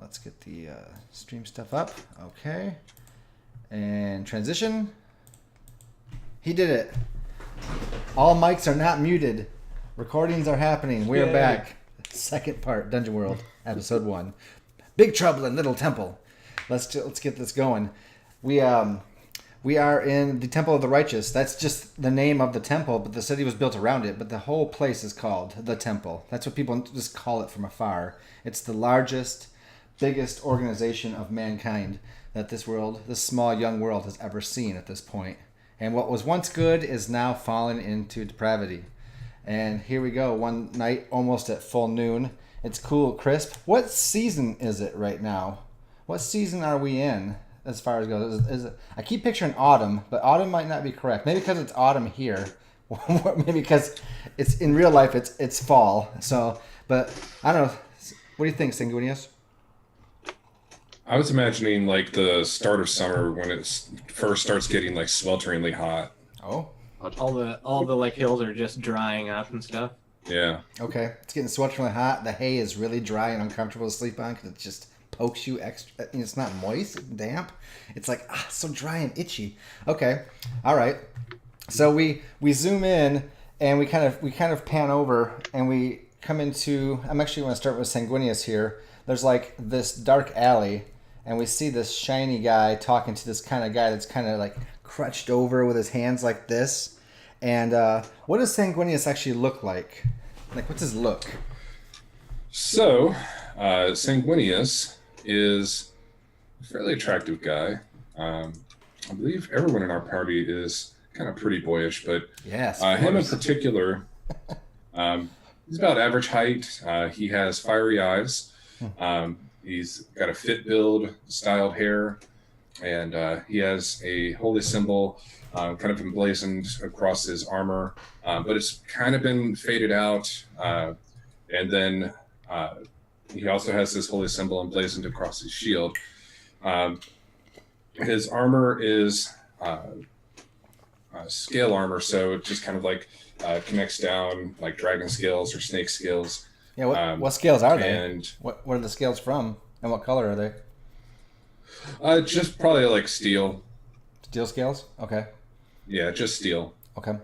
Let's get the stream stuff up. Okay. And transition. He did it. All mics are not muted. Recordings are happening. We are back. Second part, Dungeon World, episode 1. Big Trouble in Little Temple. Let's get this going. We are in the Temple of the Righteous. That's just the name of the temple, but the city was built around it. But the whole place is called the Temple. That's what people just call it from afar. It's the largest, biggest organization of mankind that this small young world has ever seen at this point. And what was once good is now fallen into depravity. And here we go, one night almost at full noon. It's cool, crisp. What season is it right now? What season are we in as far as goes? I keep picturing autumn, but autumn might not be correct. Maybe because it's autumn here. Maybe because it's in real life it's fall. So, but I don't know. What do you think, Sanguinius? I was imagining like the start of summer when it first starts getting like swelteringly hot. Oh. All the like hills are just drying up and stuff. Yeah. Okay. It's getting swelteringly hot. The hay is really dry and uncomfortable to sleep on because it just pokes you extra. It's not moist, it's damp. It's like so dry and itchy. Okay. All right. So we zoom in and we kind of pan over and we come into. I'm actually going to start with Sanguinius here. There's like this dark alley. And we see this shiny guy talking to this kind of guy that's kind of like crouched over with his hands like this. And what does Sanguinius actually look like? Like, what's his look? So, Sanguinius is a fairly attractive guy. I believe everyone in our party is kind of pretty boyish, but yes, him in particular, he's about average height. He has fiery eyes. He's got a fit build, styled hair, and he has a holy symbol kind of emblazoned across his armor, but it's kind of been faded out. And then he also has this holy symbol emblazoned across his shield. His armor is scale armor, so it just kind of like connects down like dragon scales or snake scales. Yeah, what scales are they? And what are the scales from? And what color are they? Just probably like steel. Steel scales? Okay. Yeah, just steel. Okay.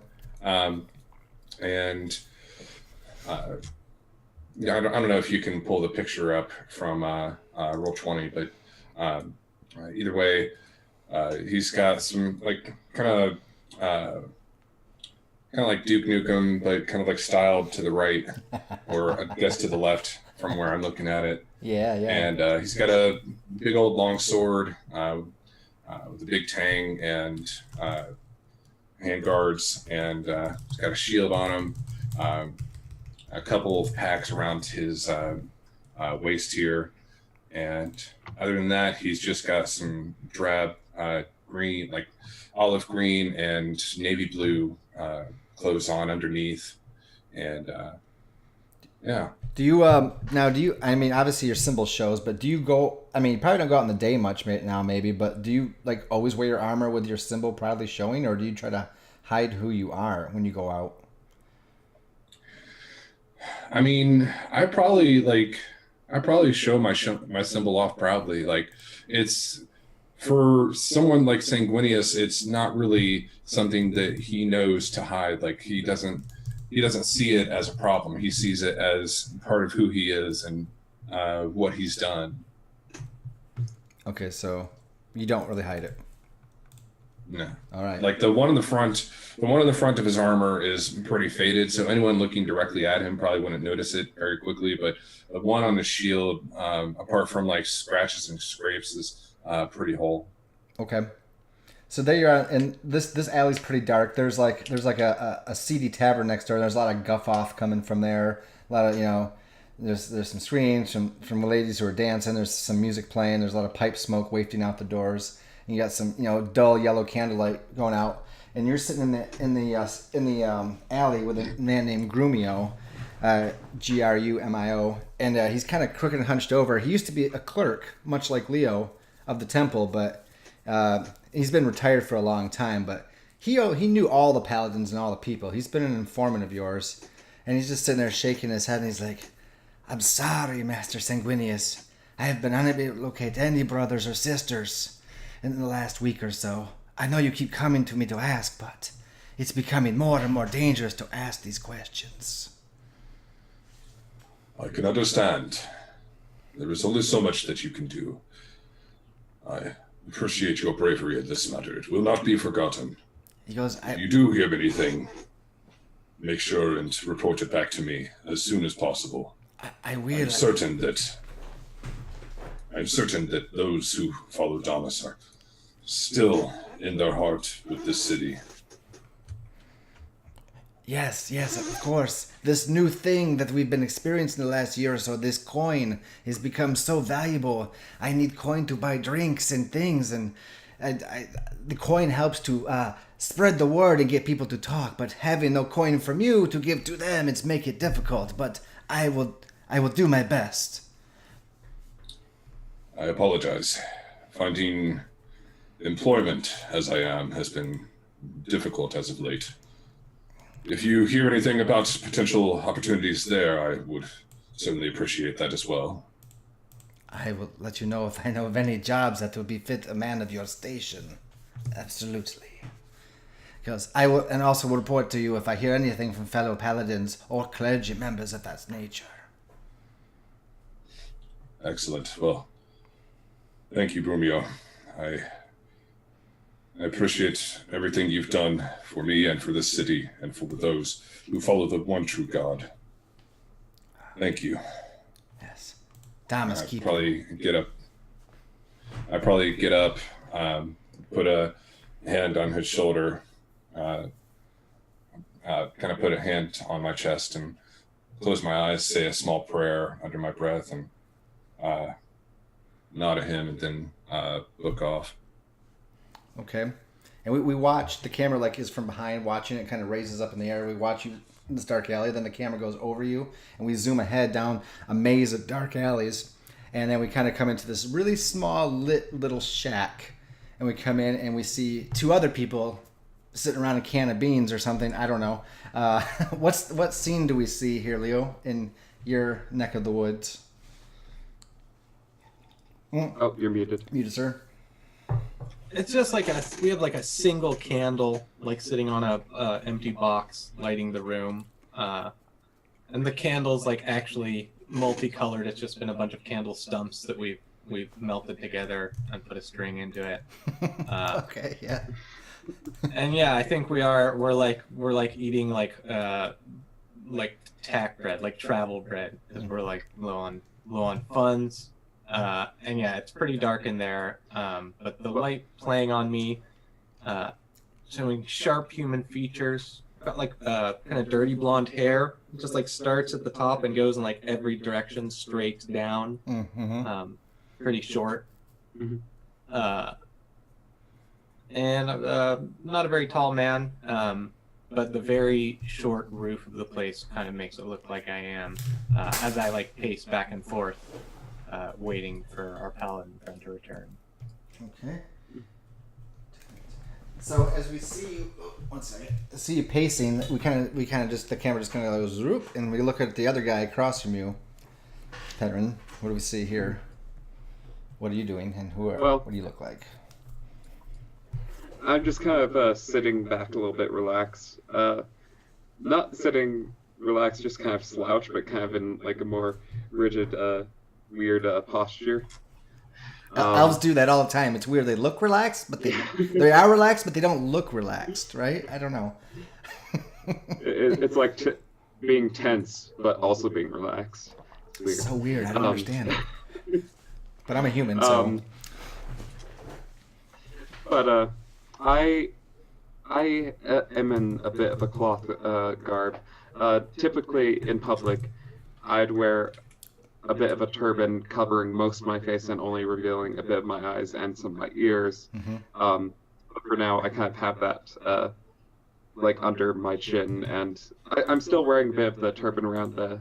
And yeah, I don't know if you can pull the picture up from Roll20, but either way, he's got some like kind of like Duke Nukem, but kind of like styled to the right, or I guess to the left from where I'm looking at it. Yeah. And he's got a big old long sword with a big tang and hand guards, and he's got a shield on him, a couple of packs around his waist here, and other than that, he's just got some drab green, like olive green and navy blue clothes on underneath, and yeah. Do you I mean, obviously your symbol shows, but do you go, I mean, you probably don't go out in the day much now maybe, but do you like always wear your armor with your symbol proudly showing, or do you try to hide who you are when you go out? I mean, I probably show my symbol off proudly. Like, it's for someone like Sanguinius, it's not really something that he knows to hide. Like, he doesn't see it as a problem. He sees it as part of who he is and what he's done. Okay, so you don't really hide it. No. All right. Like the one in the front of his armor is pretty faded, so anyone looking directly at him probably wouldn't notice it very quickly. But the one on the shield, apart from like scratches and scrapes, is pretty whole. Okay. So there you are, and this alley's pretty dark. There's like a seedy tavern next door. There's a lot of guff off coming from there. A lot of there's some screams from ladies who are dancing. There's some music playing. There's a lot of pipe smoke wafting out the doors. And you got some dull yellow candlelight going out, and you're sitting in the alley with a man named Grumio, Grumio, and he's kind of crooked and hunched over. He used to be a clerk, much like Leo, of the temple, but he's been retired for a long time. But he knew all the paladins and all the people. He's been an informant of yours, and he's just sitting there shaking his head, and he's like, "I'm sorry, Master Sanguinius. I have been unable to locate any brothers or sisters in the last week or so. I know you keep coming to me to ask, but it's becoming more and more dangerous to ask these questions. I can understand. There is only so much that you can do. I appreciate your bravery in this matter. It will not be forgotten. He goes, If you do hear of anything, make sure and report it back to me as soon as possible. I will. I'm certain that those who follow Damas are still in their heart with this city. Yes, of course. This new thing that we've been experiencing the last year or so, this coin, has become so valuable. I need coin to buy drinks and things, and the coin helps to spread the word and get people to talk. But having no coin from you to give to them, it's make it difficult. But I will do my best. I apologize. Finding employment, as I am, has been difficult as of late. If you hear anything about potential opportunities there, I would certainly appreciate that as well. I will let you know if I know of any jobs that would befit a man of your station. Absolutely. Because I will, and also will report to you if I hear anything from fellow paladins or clergy members of that nature. Excellent. Well, thank you, Brumio. I appreciate everything you've done for me and for this city and for those who follow the one true God. Thank you. Yes. Thomas, I'd keep probably get up, put a hand on his shoulder, kind of put a hand on my chest and close my eyes, say a small prayer under my breath, and nod at him, and then look off. Okay. And we watch, the camera like is from behind watching it, kind of raises up in the air. We watch you in this dark alley, then the camera goes over you, and we zoom ahead down a maze of dark alleys, and then we kind of come into this really small lit little shack, and we come in and we see two other people sitting around a can of beans or something. I don't know. What scene do we see here, Leo, in your neck of the woods? Oh, you're muted. Muted, sir. It's just like we have like a single candle like sitting on a empty box lighting the room, and the candle's like actually multicolored. It's just been a bunch of candle stumps that we've melted together and put a string into it. Okay, yeah. And yeah, I think we're like eating like tack bread, like travel bread, because we're like low on funds. And yeah, it's pretty dark in there, but the light playing on me, showing sharp human features, got like kind of dirty blonde hair, just like starts at the top and goes in like every direction straight down. Mm-hmm. Pretty short. Mm-hmm. And not a very tall man, but the very short roof of the place kind of makes it look like I am, as I like pace back and forth, waiting for our paladin friend to return. Okay. So as we see you, one second, see you pacing, we kind of just, the camera just kind of goes zoop, and we look at the other guy across from you, Pedrin. What do we see here? What are you doing, and what do you look like? I'm just kind of sitting back a little bit relaxed. Not sitting relaxed, just kind of slouched, but kind of in like a more rigid, weird posture. Elves do that all the time. It's weird. They look relaxed, but they are relaxed, but they don't look relaxed, right? I don't know. It's like being tense, but also being relaxed. It's weird. So weird. I don't understand it. But I'm a human, so. But I am in a bit of a cloth garb. Typically in public, I'd wear a bit of a turban covering most of my face and only revealing a bit of my eyes and some of my ears. Mm-hmm. But for now, I kind of have that like under my chin, and I'm still wearing a bit of the turban around the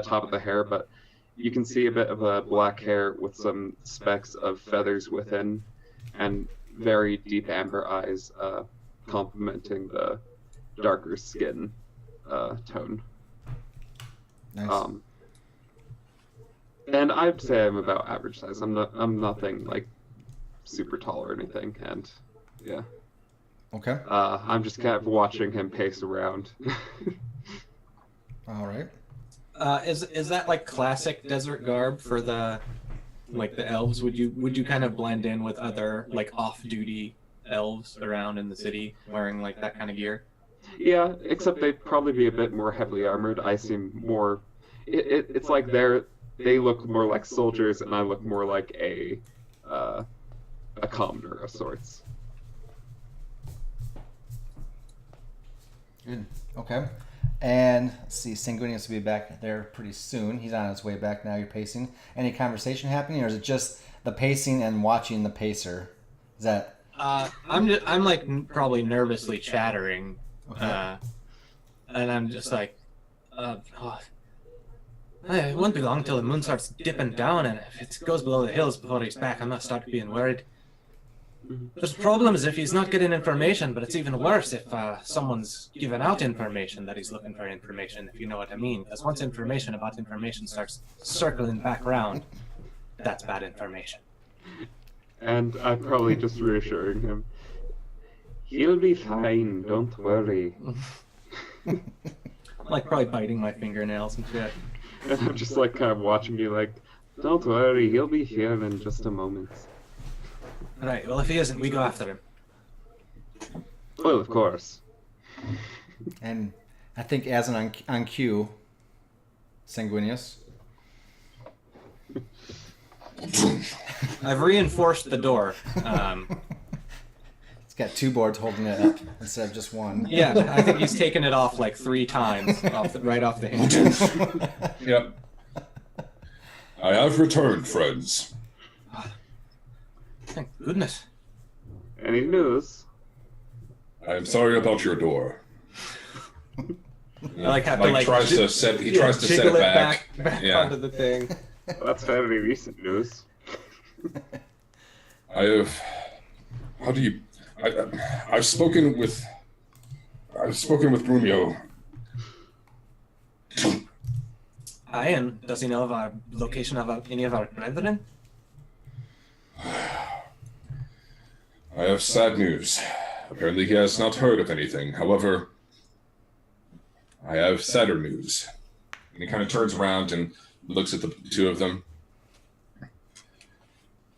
top of the hair, but you can see a bit of a black hair with some specks of feathers within, and very deep amber eyes complementing the darker skin tone. Nice. And I'd say I'm about average size. I'm nothing like super tall or anything, and yeah. Okay. I'm just kind of watching him pace around. All right. Is that like classic desert garb for the elves? Would you kind of blend in with other like off-duty elves around in the city wearing like that kind of gear? Yeah, except they'd probably be a bit more heavily armored. I seem more. It's like they look more like soldiers, and I look more like a commoner of sorts. Good. Okay. And let's see, Sanguinius will be back there pretty soon. He's on his way back now. You're pacing. Any conversation happening, or is it just the pacing and watching the pacer? Is that? I'm like probably nervously chattering, Okay. and I'm just like, oh, it won't be long till the moon starts dipping down, and if it goes below the hills before he's back, I'm gonna start being worried. There's problems if he's not getting information, but it's even worse if someone's given out information that he's looking for information, if you know what I mean. Because once information about information starts circling back around, that's bad information. And I'm probably just reassuring him. He'll be fine, don't worry. I'm like probably biting my fingernails and shit. And I'm just like kind of watching you like, don't worry, he'll be here in just a moment. Right, well if he isn't, we go after him. Well, of course. And I think as on cue, Sanguinius. I've reinforced the door. It's got two boards holding it up instead of just one. Yeah, I think he's taken it off like 3 times, right off the hinges. Yep. I have returned, friends. Thank goodness. Any news? I am sorry about your door. I like how Mike tries to set it back. Yeah. onto the thing. That's fairly recent news. I have. How do you? I've spoken with Brumio. Ian, does he know of our location of any of our brethren? I have sad news. Apparently he has not heard of anything. However, I have sadder news. And he kind of turns around and looks at the two of them.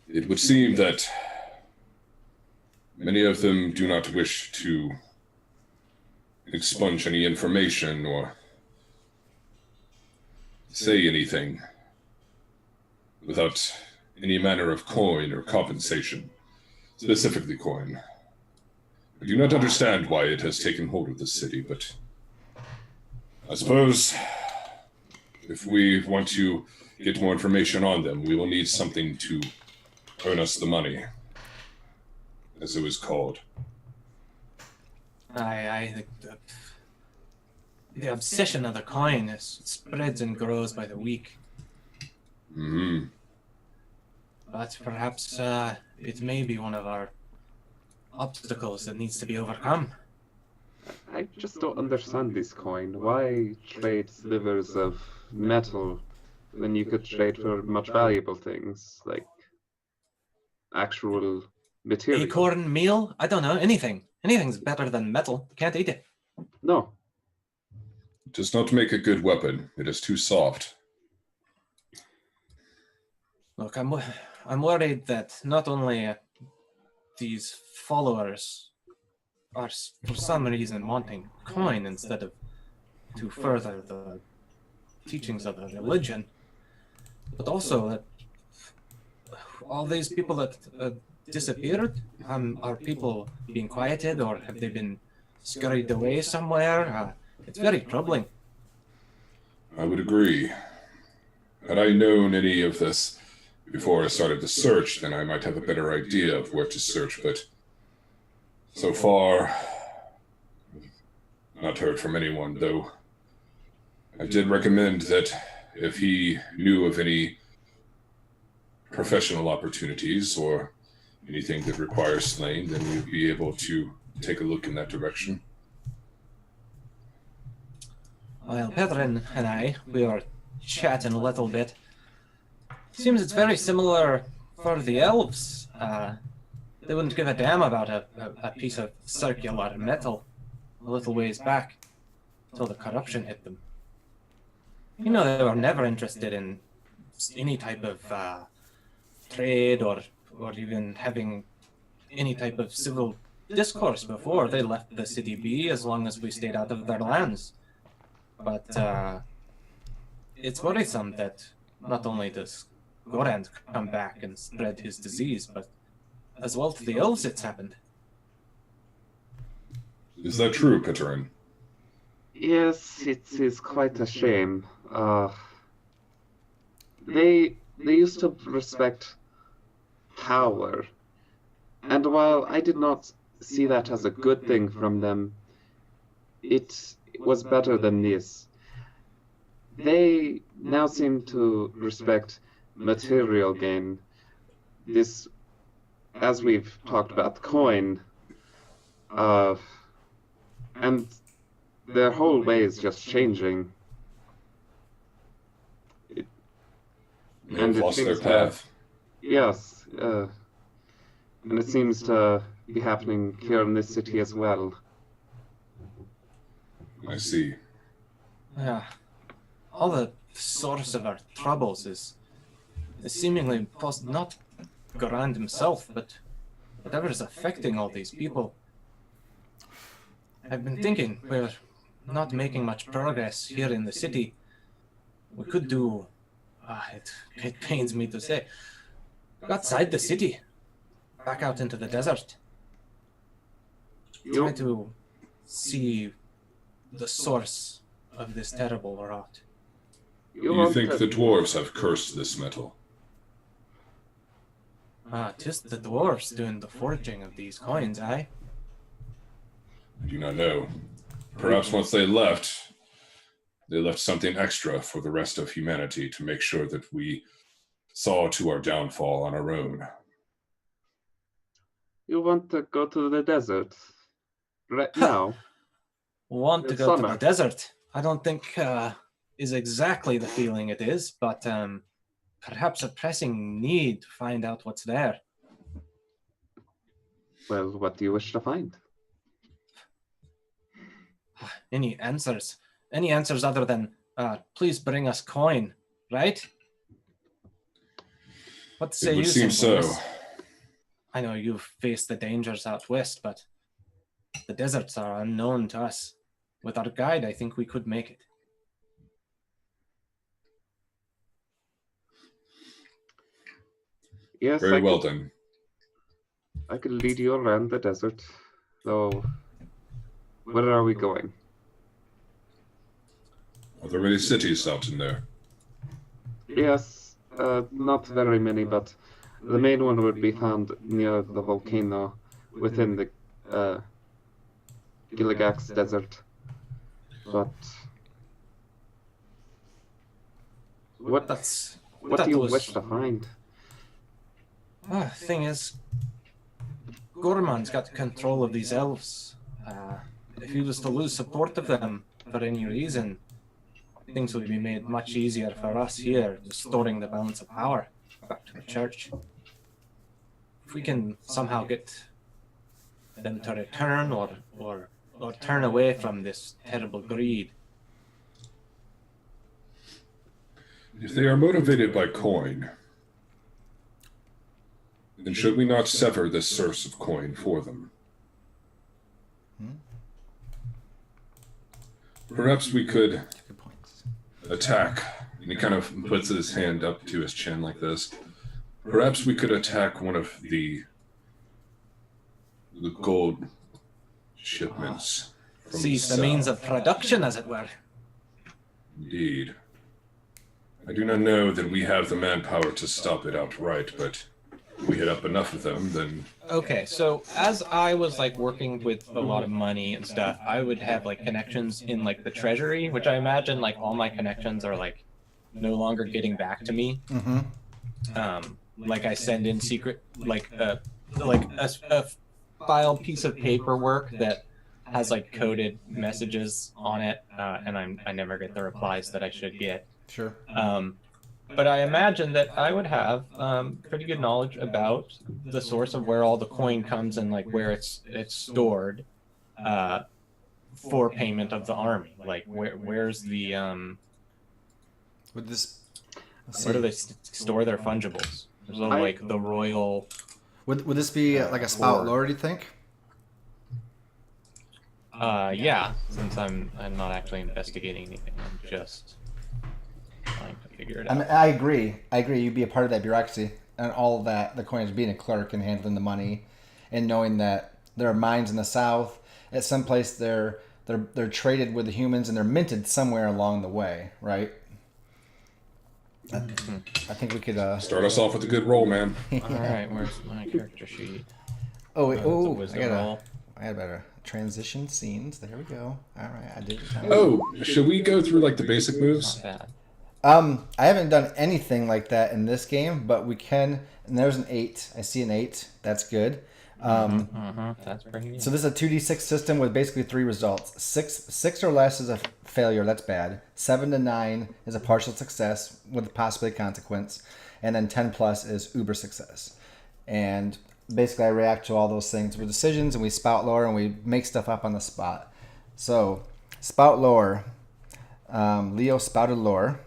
It would seem that many of them do not wish to expunge any information or say anything without any manner of coin or compensation. Specifically coin. I do not understand why it has taken hold of the city, but I suppose if we want to get more information on them, we will need something to earn us the money, as it was called. I think the obsession of the coin spreads and grows by the week. Mm-hmm. But perhaps it may be one of our obstacles that needs to be overcome. I just don't understand this coin. Why trade slivers of metal when you could trade for much valuable things, like actual material? Acorn meal? I don't know, anything. Anything's better than metal. Can't eat it. No. It does not make a good weapon. It is too soft. Look, I'm worried that not only these followers are for some reason wanting coin instead of to further the teachings of the religion, but also that all these people that disappeared, are people being quieted or have they been scurried away somewhere? It's very troubling. I would agree. Had I known any of this before I started the search, then I might have a better idea of where to search, but so far, I've not heard from anyone, though. I did recommend that if he knew of any professional opportunities or anything that requires slaying, then we'd be able to take a look in that direction. Well, Pedrin and I, we were chatting a little bit. Seems it's very similar for the elves. They wouldn't give a damn about a piece of circular metal a little ways back until the corruption hit them. You know, they were never interested in any type of trade or even having any type of civil discourse before they left the city be, as long as we stayed out of their lands. But it's worrisome that not only does Gorand come back and spread his disease, but as well to the elves it's happened. Is that true, Peterin? Yes, it is quite a shame. They used to respect power, and while I did not see that as a good thing from them, it was better than this. They now seem to respect material gain. This, as we've talked about, the coin, and their whole way is just changing. They've lost their path. Yes, and it seems to be happening here in this city as well. I see. Yeah. All the source of our troubles is seemingly not Gorand himself, but whatever is affecting all these people. I've been thinking we're not making much progress here in the city. We could do, it pains me to say, go outside the city, back out into the desert. Try to see the source of this terrible rot. You think the dwarves have cursed this metal? Just the dwarves doing the forging of these coins, eh? I do not know. Perhaps once they left something extra for the rest of humanity to make sure that we saw to our downfall on our own. You want to go to the desert right now? Want to It's go summer. to the desert? I don't think is exactly the feeling it is, but perhaps a pressing need to find out what's there. Well, what do you wish to find? Any answers? Any answers other than please bring us coin, right? What say It would you, seem so. Simple? I know you've faced the dangers out west, but the deserts are unknown to us. With our guide, I think we could make it. Yes, Very well then. I could lead you around the desert. So, where are we going? Are there any cities out in there? Yes, not very many, but the main one would be found near the volcano within the Gilligax Desert. But what do you wish to find? Thing is, Gorman's got control of these elves. If he was to lose support of them for any reason, things would be made much easier for us here, restoring the balance of power back to the church. If we can somehow get them to return or turn away from this terrible greed. If they are motivated by coin, then should we not sever this source of coin for them? Perhaps we could Good points. attack, and he kind of puts his hand up to his chin like this. Perhaps we could attack one of the gold shipments. from Seize the south. means of production, as it were. Indeed. I do not know that we have the manpower to stop it outright, but if we hit up enough of them, then Okay, so as I was like working with a lot of money and stuff, I would have like connections in like the treasury, which I imagine like all my connections are like no longer getting back to me. Mm-hmm. Like I send in secret like a file piece of paperwork that has like coded messages on it, and I never get the replies that I should get. Sure. but I imagine that I would have pretty good knowledge about the source of where all the coin comes and like where it's stored for payment of the army. Like where's the Would this? Let's where do see. they store their fungibles? There's a, like the royal. Would this be like a spout Hoard. lore? Do you think? Yeah, since I'm not actually investigating anything. I'm just trying to figure it out. I mean, I agree. You'd be a part of that bureaucracy and all of that. The coins, being a clerk and handling the money, and knowing that there are mines in the south. At some place, they're traded with the humans and they're minted somewhere along the way, right? I think we could Start us off with a good roll, man. All right, where's my character sheet? Oh wait, It's a I wisdom gotta. roll. I had better transition scenes. There we go. All right, I did it. Oh, should we go through like the basic moves? Not bad. I haven't done anything like that in this game, but we can. And there's an 8. I see an 8. That's good. That's pretty good. So this is a 2d6 system with basically 3 results. 6 or less is a failure. That's bad. 7 to 9 is a partial success with possibly a consequence, and then 10 plus is uber success. And basically, I react to all those things with decisions, and we spout lore, and we make stuff up on the spot. So spout lore. Leo spouted lore.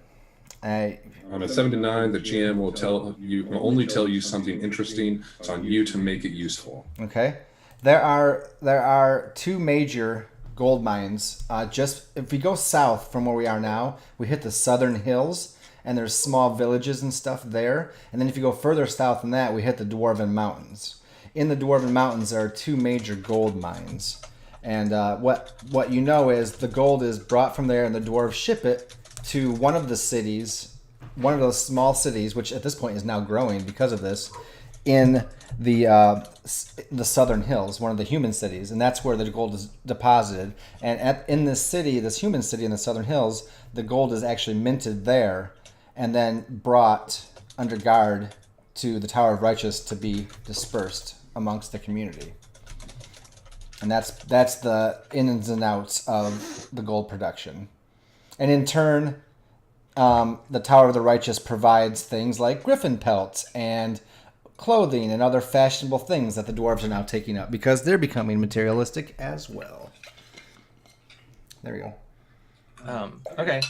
On a 7 to 9, the GM will only tell you something interesting. It's on you to make it useful. Okay, there are 2 major gold mines. Just if we go south from where we are now, we hit the southern hills, and there's small villages and stuff there. And then if you go further south than that, we hit the Dwarven Mountains. In the Dwarven Mountains, there are 2 major gold mines. And what you know is the gold is brought from there, and the dwarves ship it to one of the cities, one of those small cities, which at this point is now growing because of this, in the southern hills, one of the human cities, and that's where the gold is deposited. And in this city, this human city in the southern hills, the gold is actually minted there, and then brought under guard to the Tower of Righteous to be dispersed amongst the community. And that's the ins and outs of the gold production. And in turn, the Tower of the Righteous provides things like griffin pelts and clothing and other fashionable things that the dwarves are now taking up because they're becoming materialistic as well. There we go. Okay.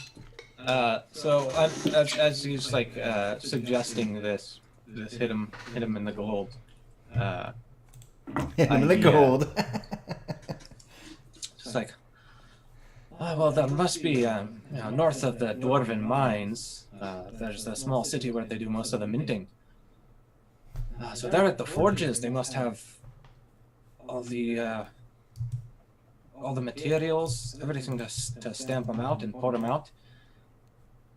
So as he's like suggesting this hit him in the gold. Hit him in the idea. gold. It's like, well, there must be, north of the Dwarven mines, there's a small city where they do most of the minting. So there at the forges, they must have all the materials, everything to stamp them out and pour them out.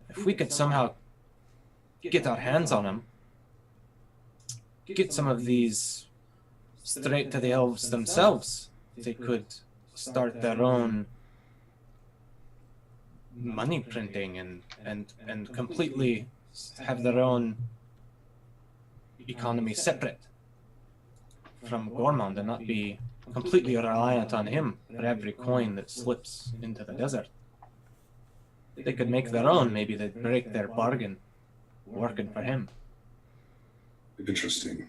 If we could somehow get our hands on them, get some of these straight to the elves themselves, they could start their own money printing and completely have their own economy separate from Gormand and not be completely reliant on him for every coin that slips into the desert. They could make their own, maybe they'd break their bargain working for him. Interesting.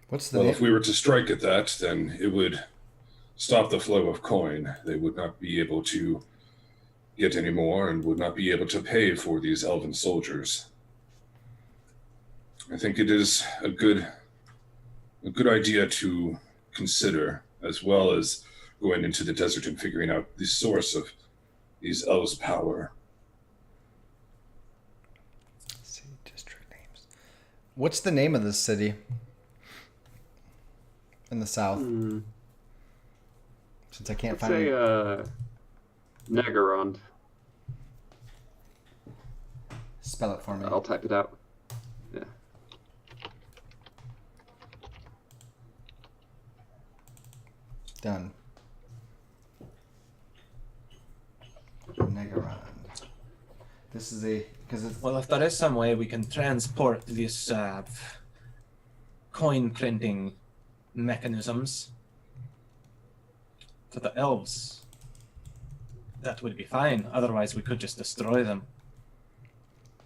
What's the Well, name? if we were to strike at that, then it would stop the flow of coin. They would not be able to get any more and would not be able to pay for these elven soldiers. I think it is a good idea to consider, as well as going into the desert and figuring out the source of these elves' power. Let's see, district names. What's the name of this city in the south? Since I can't Let's find say it. Negarond. Spell it for me. I'll type it out. Yeah. Done. Negarond. This is because it's Well, if there is some way we can transport these coin printing mechanisms to the elves, that would be fine. Otherwise, we could just destroy them.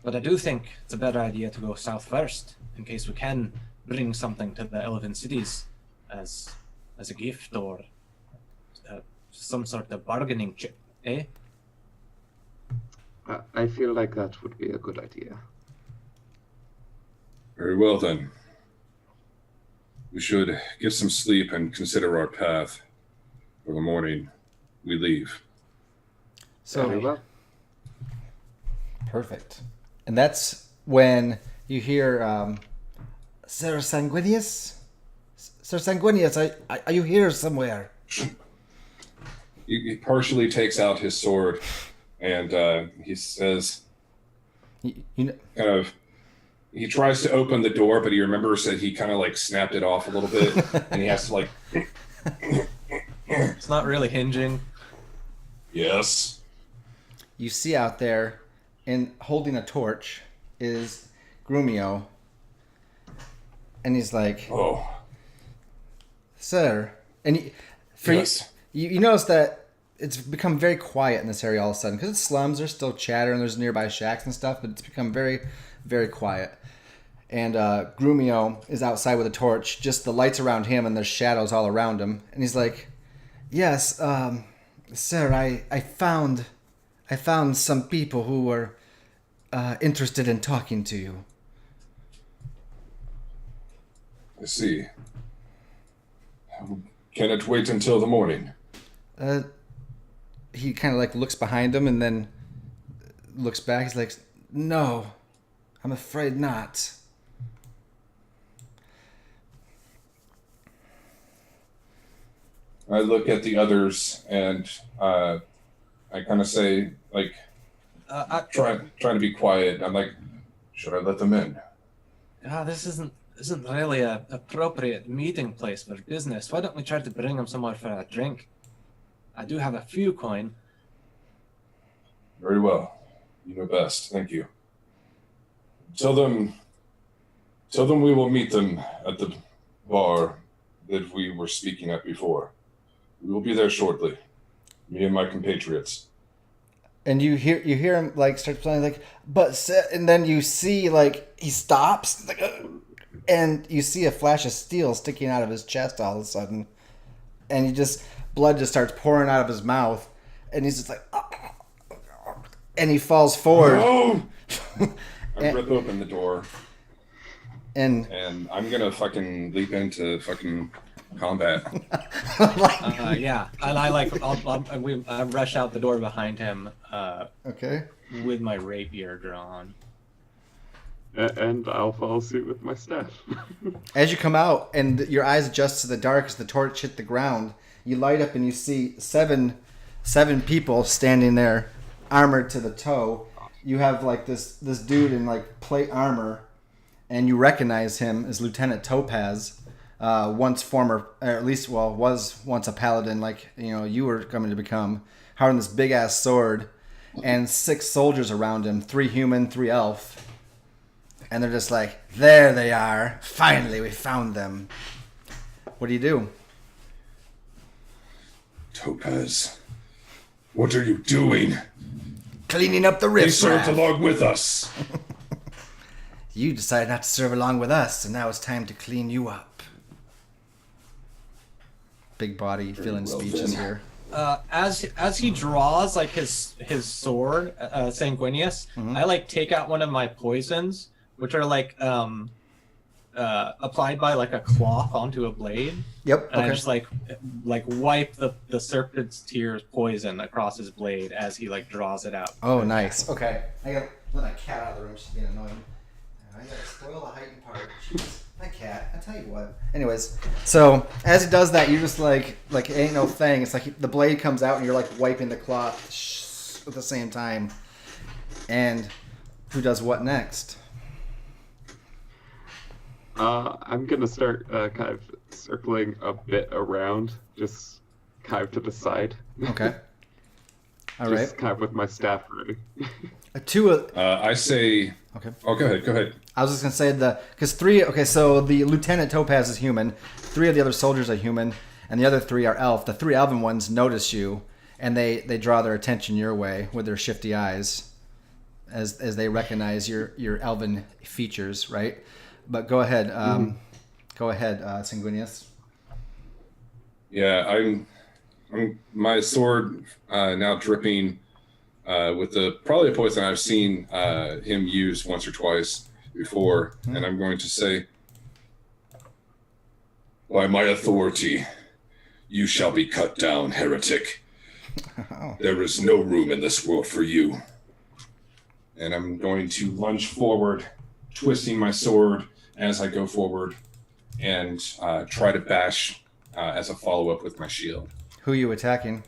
But I do think it's a better idea to go south first, in case we can bring something to the Elven cities as a gift or some sort of bargaining chip, eh? I feel like that would be a good idea. Very well then. We should get some sleep and consider our path for the morning we leave. Very So well. perfect. And that's when you hear, Sir Sanguinius? Sir Sanguinius, are you here somewhere? He partially takes out his sword and he says, You know, kind of, he tries to open the door, but he remembers that he kind of like snapped it off a little bit and he has to like, It's not really hinging. yes. you see out there, and holding a torch, is Grumio. And he's like, Oh, Sir. And yes. you notice that it's become very quiet in this area all of a sudden. Because it's slums, there's still chatter, and there's nearby shacks and stuff, but it's become very, very quiet. And Grumio is outside with a torch, just the lights around him, and there's shadows all around him. And he's like, yes, sir, I found some people who were interested in talking to you. I see. Can it wait until the morning? He kind of like looks behind him and then looks back. He's like, no, I'm afraid not. I look at the others and I kind of say, like, trying to be quiet. I'm like, should I let them in? This isn't really a appropriate meeting place for business. Why don't we try to bring them somewhere for a drink? I do have a few coin. Very well. You know best. Thank you. Tell them we will meet them at the bar that we were speaking at before. We will be there shortly. Me and my compatriots. And you hear him like start playing like, and then you see like he stops, like, and you see a flash of steel sticking out of his chest all of a sudden, and blood just starts pouring out of his mouth, and he's just like, and he falls forward. No! I rip open the door, and I'm gonna fucking leap into fucking combat. Yeah, and I rush out the door behind him. okay. With my rapier drawn. And I'll follow suit with my staff. As you come out and your eyes adjust to the dark as the torch hit the ground, you light up and you see seven people standing there, armored to the toe. You have like this dude in like plate armor, and you recognize him as Lieutenant Topaz, was once a paladin, like you were coming to become, holding this big ass sword, and 6 soldiers around him, 3 human, 3 elf. And they're just like, there they are. Finally, we found them. What do you do? Topaz, what are you doing? Cleaning up the They served riffraff. along with us. You decided not to serve along with us, and now it's time to clean you up. Big body filling well speeches then. here. As he draws like his sword, Sanguinius, I like take out one of my poisons, which are like applied by like a cloth onto a blade. Yep. And I Okay. just like wipe the serpent's tears poison across his blade as he like draws it out. Oh, nice. Okay. I gotta let my cat out of the room. She's being annoying. I gotta spoil the heightened part. Jeez. My cat. I tell you what. Anyways, so as he does that, you just like it ain't no thing. It's like the blade comes out and you're like wiping the cloth at the same time. And who does what next? I'm gonna start kind of circling a bit around, just kind of to the side. Okay. All right. Just kind of with my staff ready. I say. Okay. Oh, go ahead. I was just gonna say because 3. Okay, so the Lieutenant Topaz is human. 3 of the other soldiers are human, and the other 3 are elf. The 3 elven ones notice you, and they draw their attention your way with their shifty eyes. as they recognize your elven features, right? But go ahead, Sanguinius. Yeah, I'm my sword now dripping with probably a poison I've seen him use once or twice before, and I'm going to say, by my authority, you shall be cut down, heretic. Oh. There is no room in this world for you. And I'm going to lunge forward, twisting my sword as I go forward, and try to bash as a follow-up with my shield. Who are you attacking?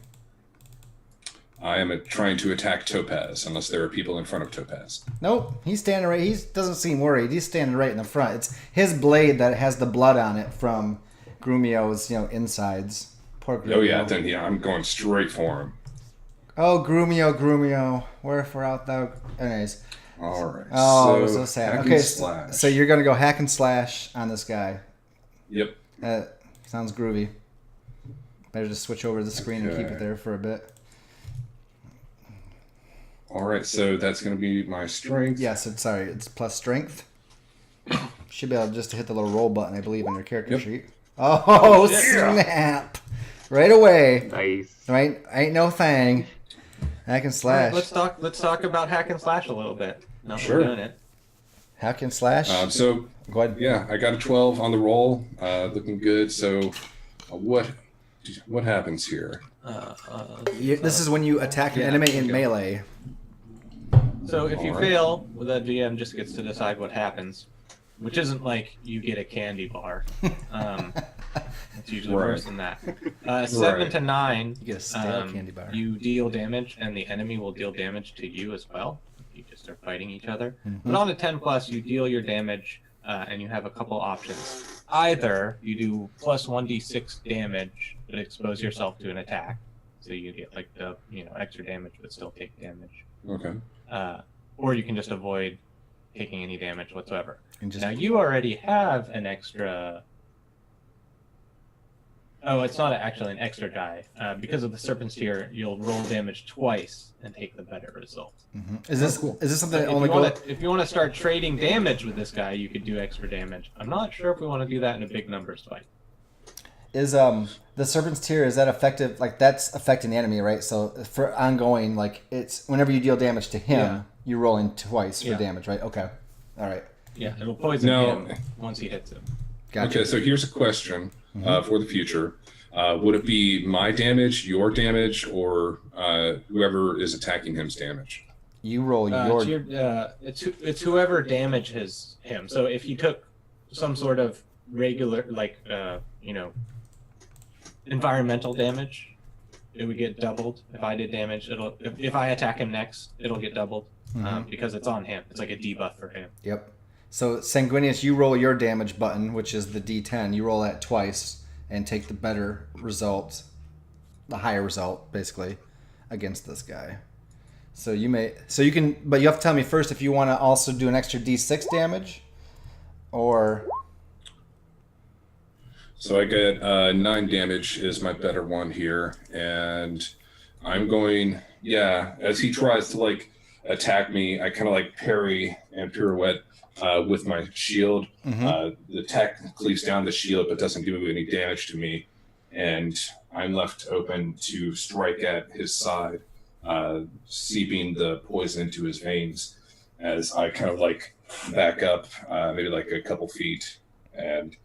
I am trying to attack Topaz, unless there are people in front of Topaz. Nope, he's standing right. He doesn't seem worried. He's standing right in the front. It's his blade that has the blood on it from Grumio's, insides. Poor Grumio. Oh yeah, then I'm going straight for him. Oh, Grumio, wherefore art thou? Anyways. All right. Oh, so sad. hack Okay, and slash. so you're gonna go hack and slash on this guy. Yep. Sounds groovy. Better just switch over to the screen and keep it there for a bit. All right, so that's going to be my strength. Yes, it's plus strength. Should be able just to hit the little roll button, I believe, on your character sheet. Oh, snap! Right away. Nice. Right, ain't no thing. Hack and slash. Right, let's talk about hack and slash a little bit. No, Sure. we're doing it. Hack and slash. So Go ahead. yeah, I got a 12 on the roll, looking good. So what happens here? This is when you attack an enemy in melee. So if you Alright. fail, well, the GM just gets to decide what happens, which isn't like you get a candy bar. It's usually Right. worse than that. 7 to 9, You get a stale candy bar. you deal damage, and the enemy will deal damage to you as well. You just are fighting each other. Mm-hmm. But on a 10 plus, you deal your damage, and you have a couple options. Either you do plus 1d6 damage, but expose yourself to an attack, so you get like the extra damage, but still take damage. Okay. Or you can just avoid taking any damage whatsoever. And just Now you already have an extra. Oh, it's not actually an extra die. Because of the Serpent's Tear, you'll roll damage twice and take the better result. Is this something that If only you, goes? wanna, if you want to start trading damage with this guy, you could do extra damage. I'm not sure if we want to do that in a big numbers fight. Is the Serpent's Tear, is that effective? Like that's affecting the enemy, right? So for ongoing, like it's whenever you deal damage to him, Yeah. you roll in twice for Yeah. damage, right? Okay, all right, Yeah, it'll poison No. him once he hits him. gotcha. Okay, so here's a question for the future. Would it be my damage, your damage, or whoever is attacking him's damage? You roll your. It's whoever damages him. So if he took some sort of regular, environmental damage, it would get doubled. If I did damage, if I attack him next, it'll get doubled because it's on him. It's like a debuff for him. Yep. So Sanguinius, you roll your damage button, which is the D10. You roll that twice and take the better result, the higher result, basically, against this guy. So you can, but you have to tell me first if you want to also do an extra D6 damage, or. So I get 9 damage is my better one here, and I'm going, as he tries to attack me, I kind of parry and pirouette with my shield. The attack cleaves down the shield but doesn't do any damage to me, and I'm left open to strike at his side, seeping the poison into his veins as I kind of back up maybe a couple feet and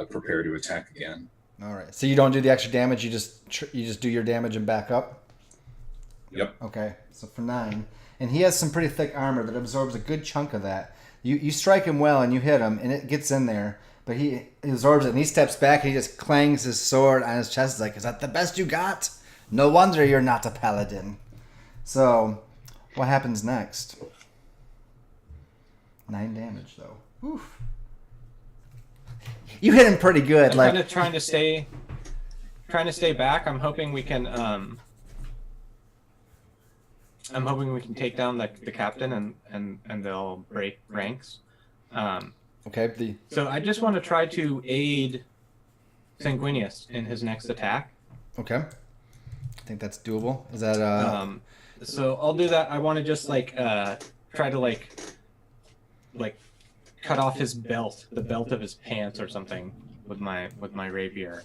prepare to attack again. All right. So you don't do the extra damage. You just do your damage and back up. Yep. Okay. So for 9, and he has some pretty thick armor that absorbs a good chunk of that. You strike him well and you hit him and it gets in there, but he absorbs it and he steps back and he just clangs his sword on his chest. He's like, "Is that the best you got? No wonder you're not a paladin." So, what happens next? 9 damage though. Oof. You hit him pretty good. I'm kind of trying to stay back. I'm hoping we can take down the captain and they'll break ranks. Okay. So I just want to try to aid Sanguinius in his next attack. Okay. I think that's doable. Is that So I'll do that. I want to just try to like cut off his belt, the belt of his pants or something with my rapier,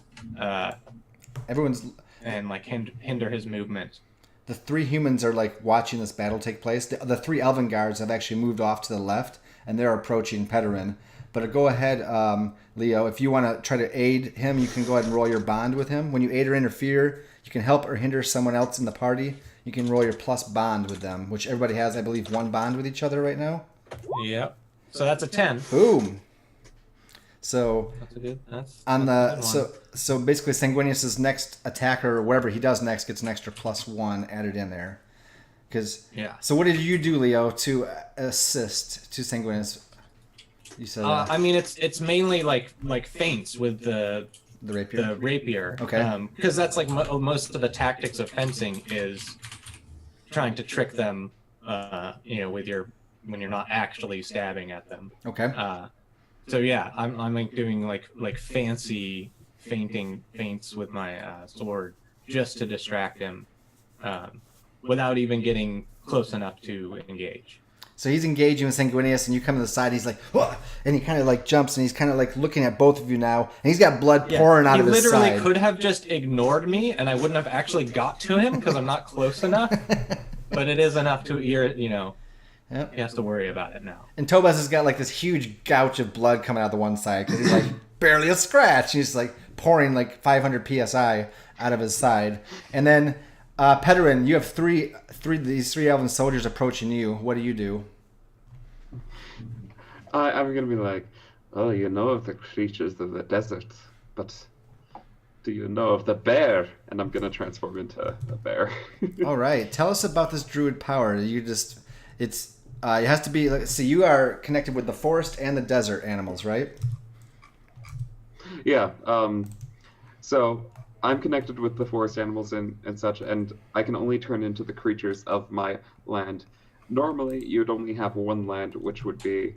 Everyone's and like hinder his movement. the 3 humans are like watching this battle take place. The 3 elven guards have actually moved off to the left, and they're approaching Pederin. But go ahead, Leo. If you want to try to aid him, you can go ahead and roll your bond with him. When you aid or interfere, you can help or hinder someone else in the party. You can roll your plus bond with them, which everybody has, I believe, 1 bond with each other right now. Yep. So that's a 10. Boom. So That's a good. That's on that's a the good one. so basically Sanguinius's next attacker or whatever he does next gets an extra +1 added in there. Because Yeah. So what did you do, Leo, to assist to Sanguinius? You said I mean, it's mainly like feints with the rapier. the rapier. Okay. Because that's like most of the tactics of fencing is trying to trick them. With when you're not actually stabbing at them. Okay. So yeah, I'm like doing like fancy feints with my sword just to distract him, without even getting close enough to engage. So he's engaging with Sanguinius, and you come to the side. He's like, "Whoa!" And he kind of like jumps, and he's kind of like looking at both of you now, and he's got blood pouring out of his side. He literally could have just ignored me, and I wouldn't have actually got to him because I'm not close enough. But it is enough to Yep. he has to worry about it now. And Tobas has got like this huge gouge of blood coming out the one side because he's like barely a scratch. He's like pouring like 500 psi out of his side. And then Pederin, you have these three elven soldiers approaching you. What do you do? I'm gonna be like, oh, you know of the creatures of the desert, but do you know of the bear? And I'm gonna transform into a bear. All right, tell us about this druid power. It has to be. So you are connected with the forest and the desert animals, right? Yeah. So I'm connected with the forest animals and such, and I can only turn into the creatures of my land. Normally, you'd only have one land, which would be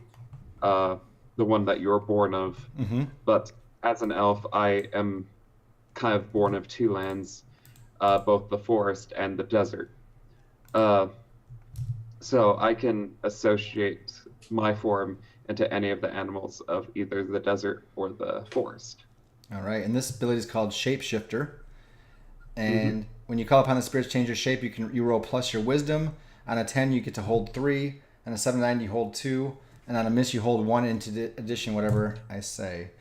the one that you're born of. Mm-hmm. But as an elf, I am kind of born of 2 lands, both the forest and the desert. So I can associate my form into any of the animals of either the desert or the forest. All right, and this ability is called Shapeshifter. And when you call upon the spirits change your shape, you roll plus your wisdom. On a 10, you get to hold 3. On a 7 9, you hold 2. And on a miss, you hold 1 into addition, whatever I say.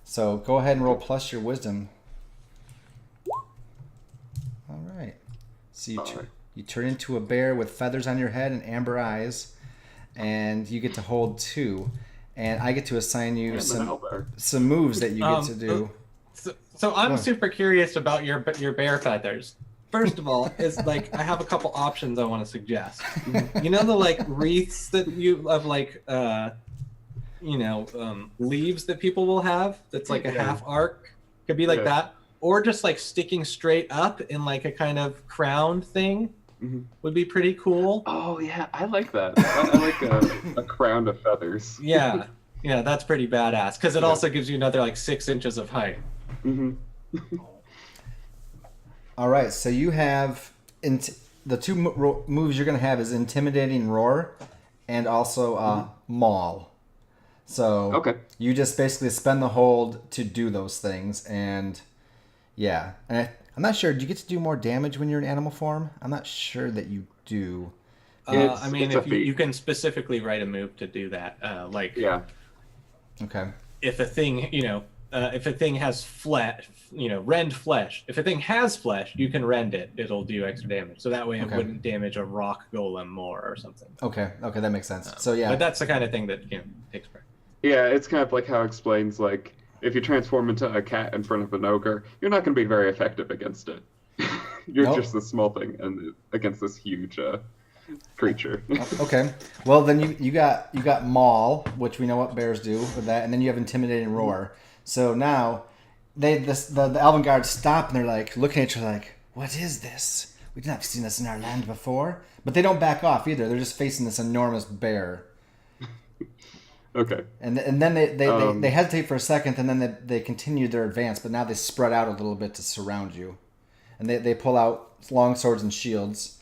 So go ahead and roll plus your wisdom. All right. So you turn into a bear with feathers on your head and amber eyes, and you get to hold 2. And I get to assign you some moves that you get to do. So I'm super curious about your bear feathers. First of all, is like I have a couple options I want to suggest. You know the like wreaths that you of like leaves that people will have that's like a half arc, could be like that, or just like sticking straight up in like a kind of crown thing would be pretty cool. Oh yeah, I like that. I like a crown of feathers. Yeah, that's pretty badass because it also gives you another like 6 inches of height. All right, so you have the 2 moves you're going to have is Intimidating Roar and also Maul. So you just basically spend the hold to do those things, and yeah. And I'm not sure, do you get to do more damage when you're in animal form? I'm not sure that you do. I mean, if you can specifically write a move to do that, Okay. If a thing, if a thing has flesh, rend flesh. If a thing has flesh, you can rend it. It'll do extra damage. So that way it wouldn't damage a rock golem more or something. Okay, that makes sense. So yeah. But that's the kind of thing that, takes practice. Yeah, it's kind of like how it explains, like, if you transform into a cat in front of an ogre, you're not going to be very effective against it. You're just a small thing and against this huge creature. Okay. Well, then you got Maul, which we know what bears do with that, and then you have Intimidating Roar. So now the Elven Guards stop and they're like looking at you like, what is this? We've not seen this in our land before. But they don't back off either. They're just facing this enormous bear. Okay. And then they hesitate for a second, and then they continue their advance, but now they spread out a little bit to surround you. And they pull out long swords and shields.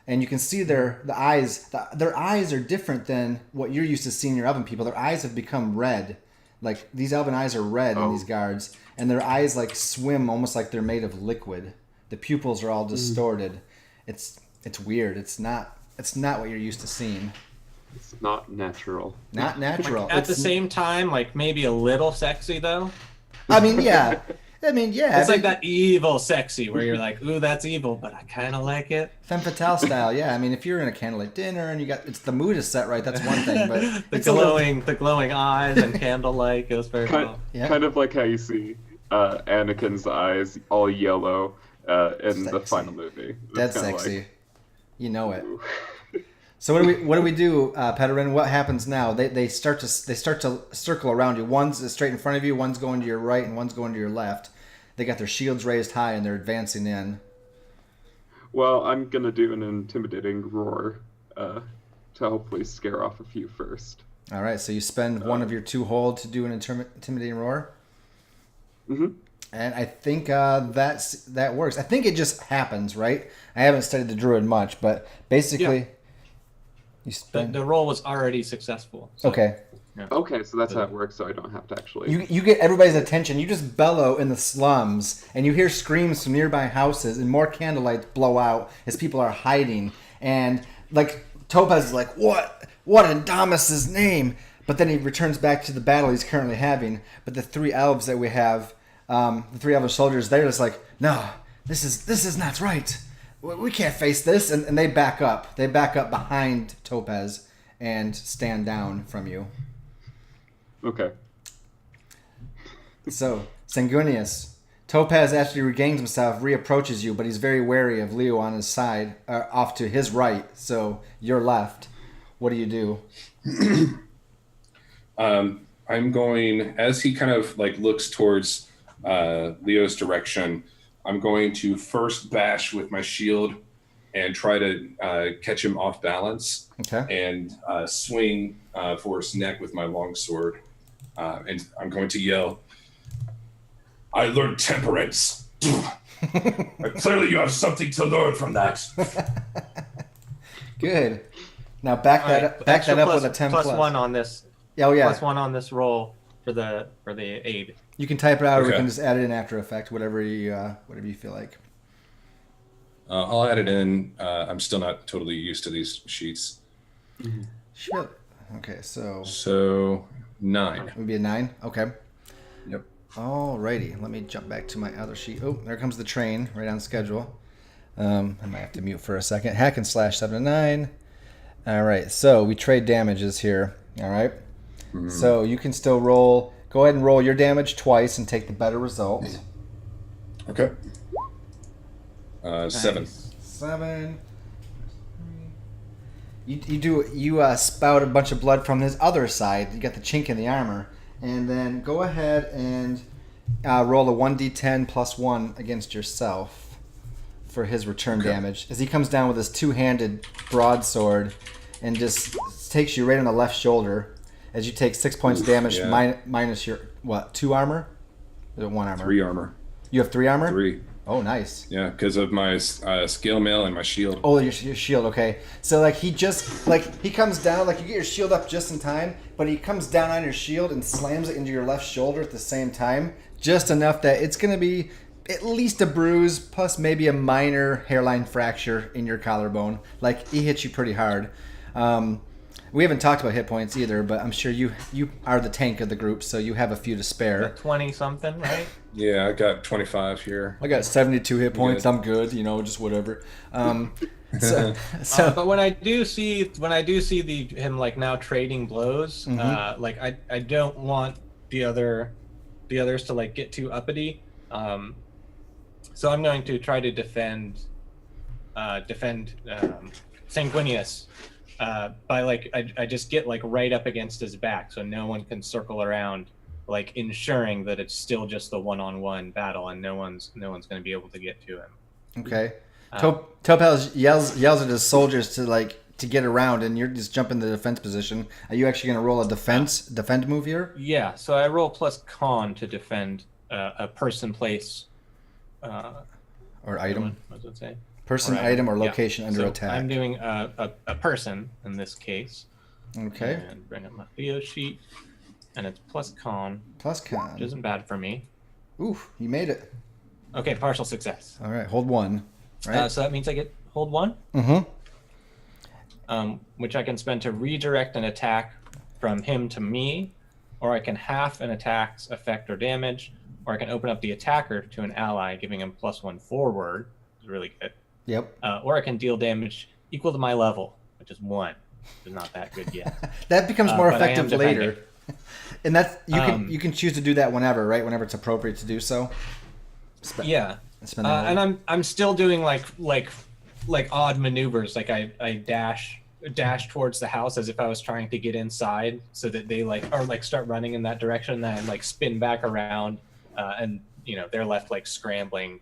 and you can see their eyes. Their eyes are different than what you're used to seeing your elven people. Their eyes have become red. Like these elven eyes are red in these guards, and their eyes like swim almost like they're made of liquid. The pupils are all distorted. It's weird. It's not what you're used to seeing. It's not natural. Not natural. At the same time, like maybe a little sexy though. I mean, yeah. It's like that evil sexy where you're like, ooh, that's evil, but I kind of like it. Femme fatale style, yeah. I mean, if you're in a candlelit dinner and the mood is set right, that's one thing. But the glowing eyes and candlelight goes very well. Yeah. Kind of like how you see Anakin's eyes all yellow in the final movie. That's sexy. You know it. So what do we do, Petarin? What happens now? They start to circle around you. One's straight in front of you, one's going to your right, and one's going to your left. They got their shields raised high and they're advancing in. Well, I'm gonna do an intimidating roar to hopefully scare off a few first. All right, so you spend one of your 2 hold to do an intimidating roar. Mm-hmm. And I think that works. I think it just happens, right? I haven't studied the druid much, but basically, you spend. The roll was already successful. So. Okay. Yeah. Okay, so that's how it works, so I don't have to actually... You get everybody's attention. You just bellow in the slums, and you hear screams from nearby houses, and more candlelights blow out as people are hiding. And, like, Topaz is like, what in Damas's name? But then he returns back to the battle he's currently having. But the 3 elves that we have, the 3 elven soldiers, they're just like, no, this is not right. We can't face this. And they back up. They back up behind Topaz and stand down from you. Okay. So, Sanguinius. Topaz, after he regains himself, reapproaches you, but he's very wary of Leo on his side, off to his right, so your left. What do you do? I'm going, as he kind of like looks towards Leo's direction, I'm going to first bash with my shield and try to catch him off balance. Okay. And swing for his neck with my longsword. And I'm going to yell, I learned temperance. Clearly you have something to learn from that. Good. Now back that up with a 10 plus. Plus 1 on this. Oh yeah. Plus 1 on this roll for the aid. You can type it out, or Okay. you can just add it in After Effects, whatever you feel like. I'll add it in. I'm still not totally used to these sheets. Shit. Okay, so 9. it would be a 9. Okay. Yep. Alrighty. Let me jump back to my other sheet. Oh, there comes the train right on schedule. I might have to mute for a second. Hack and slash 7 to 9. All right. So we trade damages here. All right. Mm-hmm. So you can still roll. Go ahead and roll your damage twice and take the better result. Okay. 7. 7. You spout a bunch of blood from his other side. You got the chink in the armor, and then go ahead and roll a 1d10 plus 1 against yourself for his return damage as he comes down with his 2-handed broadsword and just takes you right on the left shoulder as you take 6 points damage minus your 2 armor? Or 1 armor? 3 armor. You have 3 armor? 3. Oh, nice. Yeah, because of my scale mail and my shield. Oh, your shield, okay. So, like, he comes down, like, you get your shield up just in time, but he comes down on your shield and slams it into your left shoulder at the same time, just enough that it's going to be at least a bruise, plus maybe a minor hairline fracture in your collarbone. Like, he hits you pretty hard. We haven't talked about hit points either, but I'm sure you are the tank of the group, so you have a few to spare. 20-something, right? Yeah, I got 25 here. I got 72 hit points. I'm good, just whatever. But when I do see him like now trading blows, like I don't want the others to like get too uppity. So I'm going to try to defend Sanguinius by like I just get like right up against his back so no one can circle around, like ensuring that it's still just the one-on-one battle and no one's going to be able to get to him. Okay. Topaz yells at his soldiers to get around, and you're just jumping the defense position. Are you actually going to roll a defend move here? Yeah. So I roll plus con to defend a person, place, or item. What does it say? Person, Right. item, or Yeah. location under So attack. I'm doing a person in this case. Okay. And bring up my Theo sheet. And it's plus con, Plus which con. isn't bad for me. Ooh, you made it. Okay, partial success. All right, hold 1. Right. So that means I get hold 1, which I can spend to redirect an attack from him to me, or I can half an attack's effect or damage, or I can open up the attacker to an ally, giving him +1 forward. It's really good. Yep. Or I can deal damage equal to my level, which is 1. It's not that good yet. That becomes more but I am effective later. And that's you can choose to do that whenever, right? Whenever it's appropriate to do so. Yeah. Spend that And I'm still doing like odd maneuvers. Like I dash towards the house as if I was trying to get inside, so that they start running in that direction, and then like spin back around, and they're left like scrambling.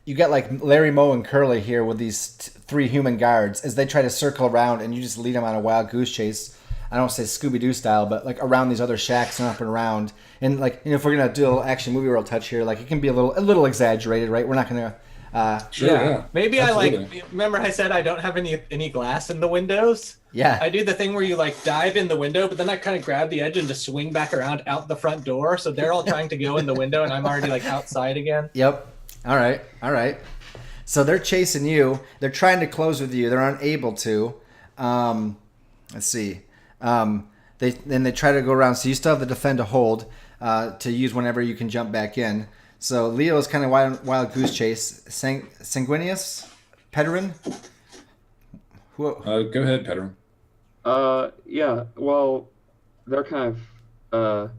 You got like Larry, Moe, and Curly here with these 3 human guards as they try to circle around, and you just lead them on a wild goose chase. I don't say Scooby-Doo style, but like around these other shacks and up and around. And like, if we're gonna do a little action movie world touch here, like it can be a little exaggerated, right? We're not gonna. Sure, yeah. Maybe Absolutely. remember I said I don't have any glass in the windows? Yeah. I do the thing where you like dive in the window, but then I kind of grab the edge and just swing back around out the front door. So they're all trying to go in the window, and I'm already like outside again. Yep. All right. So they're chasing you. They're trying to close with you. They're unable to. Let's see. They try to go around. So you still have the defend to hold to use whenever you can jump back in. So Leo is kind of wild goose chase. Sanguinius, Pederin. Go ahead, Pedro. Yeah. Well, they're kind of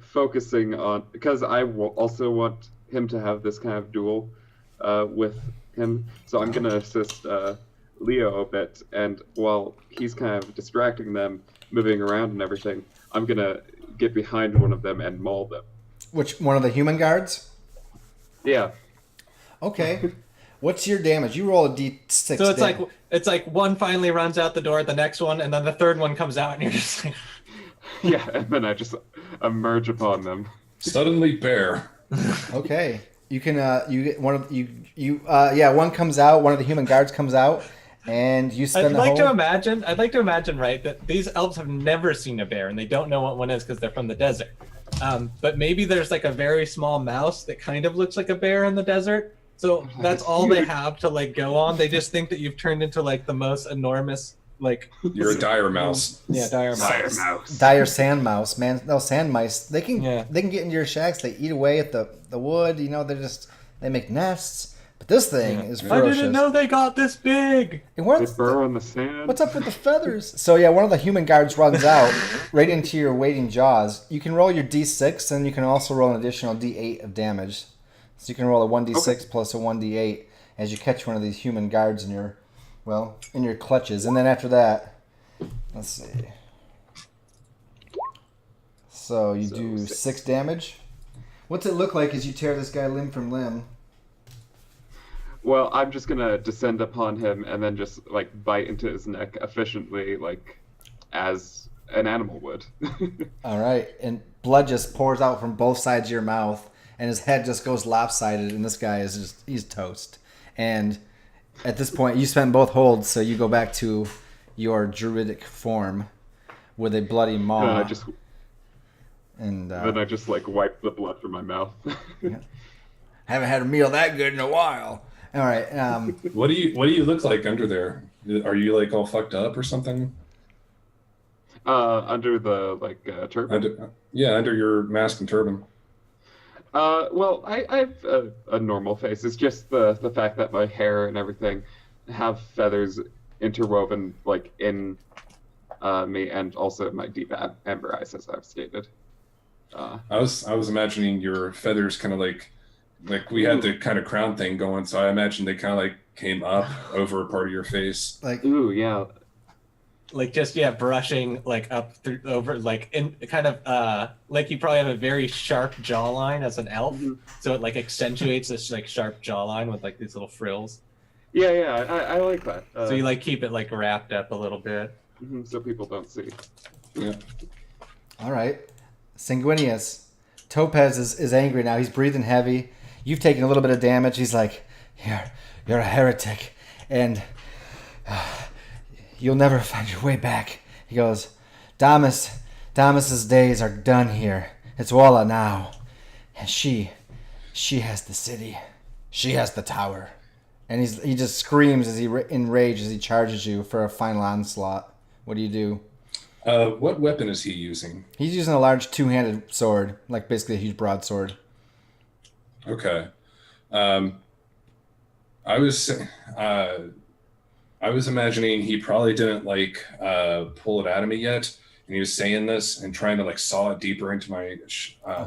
focusing on, because I also want him to have this kind of duel with him. So I'm gonna assist Leo a bit, and while he's kind of distracting them, moving around and everything, I'm gonna get behind one of them and maul them. Which one of the human guards? Yeah. Okay. What's your damage? You roll a d6. So it's like one finally runs out the door, the next one, and then the third one comes out, and you're just like, Yeah, and then I just emerge upon them. Suddenly bear. Okay. You can you get one of one comes out, one of the human guards comes out, and you spend I'd like the whole... to imagine, right, that these elves have never seen a bear, and they don't know what one is because they're from the desert. But maybe there's like a very small mouse that kind of looks like a bear in the desert. So that's all they have to like go on. They just think that you've turned into like the most enormous, like... You're a dire mouse. Yeah, dire mouse. Dire sand mouse, man. No, sand mice. They can get into your shacks. They eat away at the wood. They make nests. But this thing is ferocious. I didn't know they got this big. And They burrow in the sand. what's up with the feathers? So yeah, one of the human guards runs out right into your waiting jaws. You can roll your d6, and you can also roll an additional d8 of damage. So you can roll a 1d6 plus a 1d8 as you catch one of these human guards in your clutches. And then after that, let's see. So you do 6 damage. What's it look like as you tear this guy limb from limb? Well, I'm just gonna descend upon him and then just like bite into his neck efficiently, like as an animal would. All right, and blood just pours out from both sides of your mouth, and his head just goes lopsided, and this guy is he's toast. And at this point, you spend both holds, so you go back to your druidic form with a bloody maw. Then I just like wipe the blood from my mouth. Haven't had a meal that good in a while. All right. What do you look like under there? Are you like all fucked up or something? Under the turban. Under your mask and turban. Well, I have a normal face. It's just the fact that my hair and everything have feathers interwoven like in me, and also my deep amber eyes, as I've stated. I was imagining your feathers kind of like we had the kind of crown thing going, so I imagine they kind of like came up over a part of your face. Like, ooh, yeah. Like just brushing like up through over like in kind of like you probably have a very sharp jawline as an elf, so it like accentuates this like sharp jawline with like these little frills. Yeah, I like that. So you like keep it like wrapped up a little bit, so people don't see. Yeah. All right, Sanguinius. Topaz is angry now. He's breathing heavy. You've taken a little bit of damage. He's like, you're a heretic, and you'll never find your way back. He goes, Damas's days are done here. It's Walla now. And she has the city. She has the tower. And he just screams as enraged as he charges you for a final onslaught. What do you do? What weapon is he using? He's using a large two-handed sword, like basically a huge broadsword. Okay. I was imagining he probably didn't pull it out of me yet, and he was saying this and trying to saw it deeper into my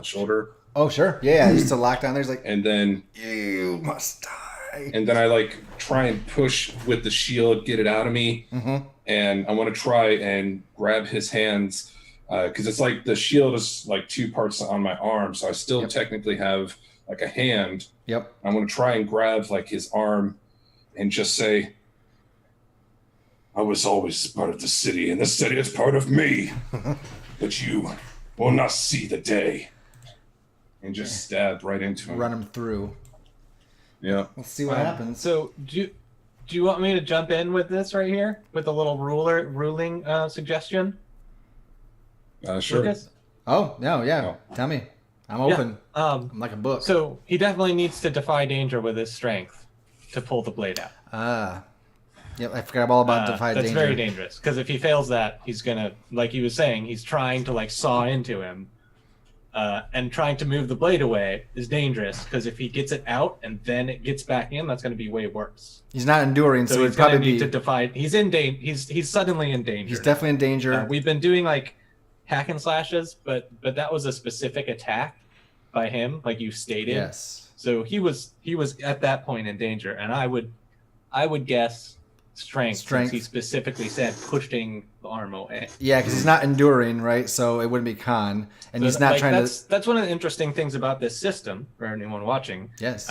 shoulder. Oh sure, yeah, just a lockdown. There's and then you must die. And then I try and push with the shield, get it out of me, and I want to try and grab his hands because it's the shield is two parts on my arm, so I still technically have a hand. Yep. I want to try and grab his arm and just say, I was always part of the city, and the city is part of me. But you will not see the day. And just stab right into him. Run him through. Yeah. Let's see what happens. So do you want me to jump in with this right here? With a little ruling suggestion? Sure. Lucas? Oh, no, yeah. No. Tell me. I'm open. Yeah. I'm like a book. So he definitely needs to defy danger with his strength to pull the blade out. Yep, I forgot all about defy that's danger. very dangerous, because if he fails that, he's gonna, like he was saying, he's trying to saw into him, and trying to move the blade away is dangerous, because if he gets it out and then it gets back in, that's gonna be way worse. He's not enduring, so he's he'd probably gonna need be... to defy. He's in danger. He's suddenly in danger. He's definitely in danger. We've been doing hack and slashes, but that was a specific attack by him, like you stated. Yes. So he was at that point in danger, and I would guess strength. Since he specifically said pushing the arm away. Yeah, because he's not enduring, right? So it wouldn't be con, and So he's not trying to. That's one of the interesting things about this system for anyone watching. Yes.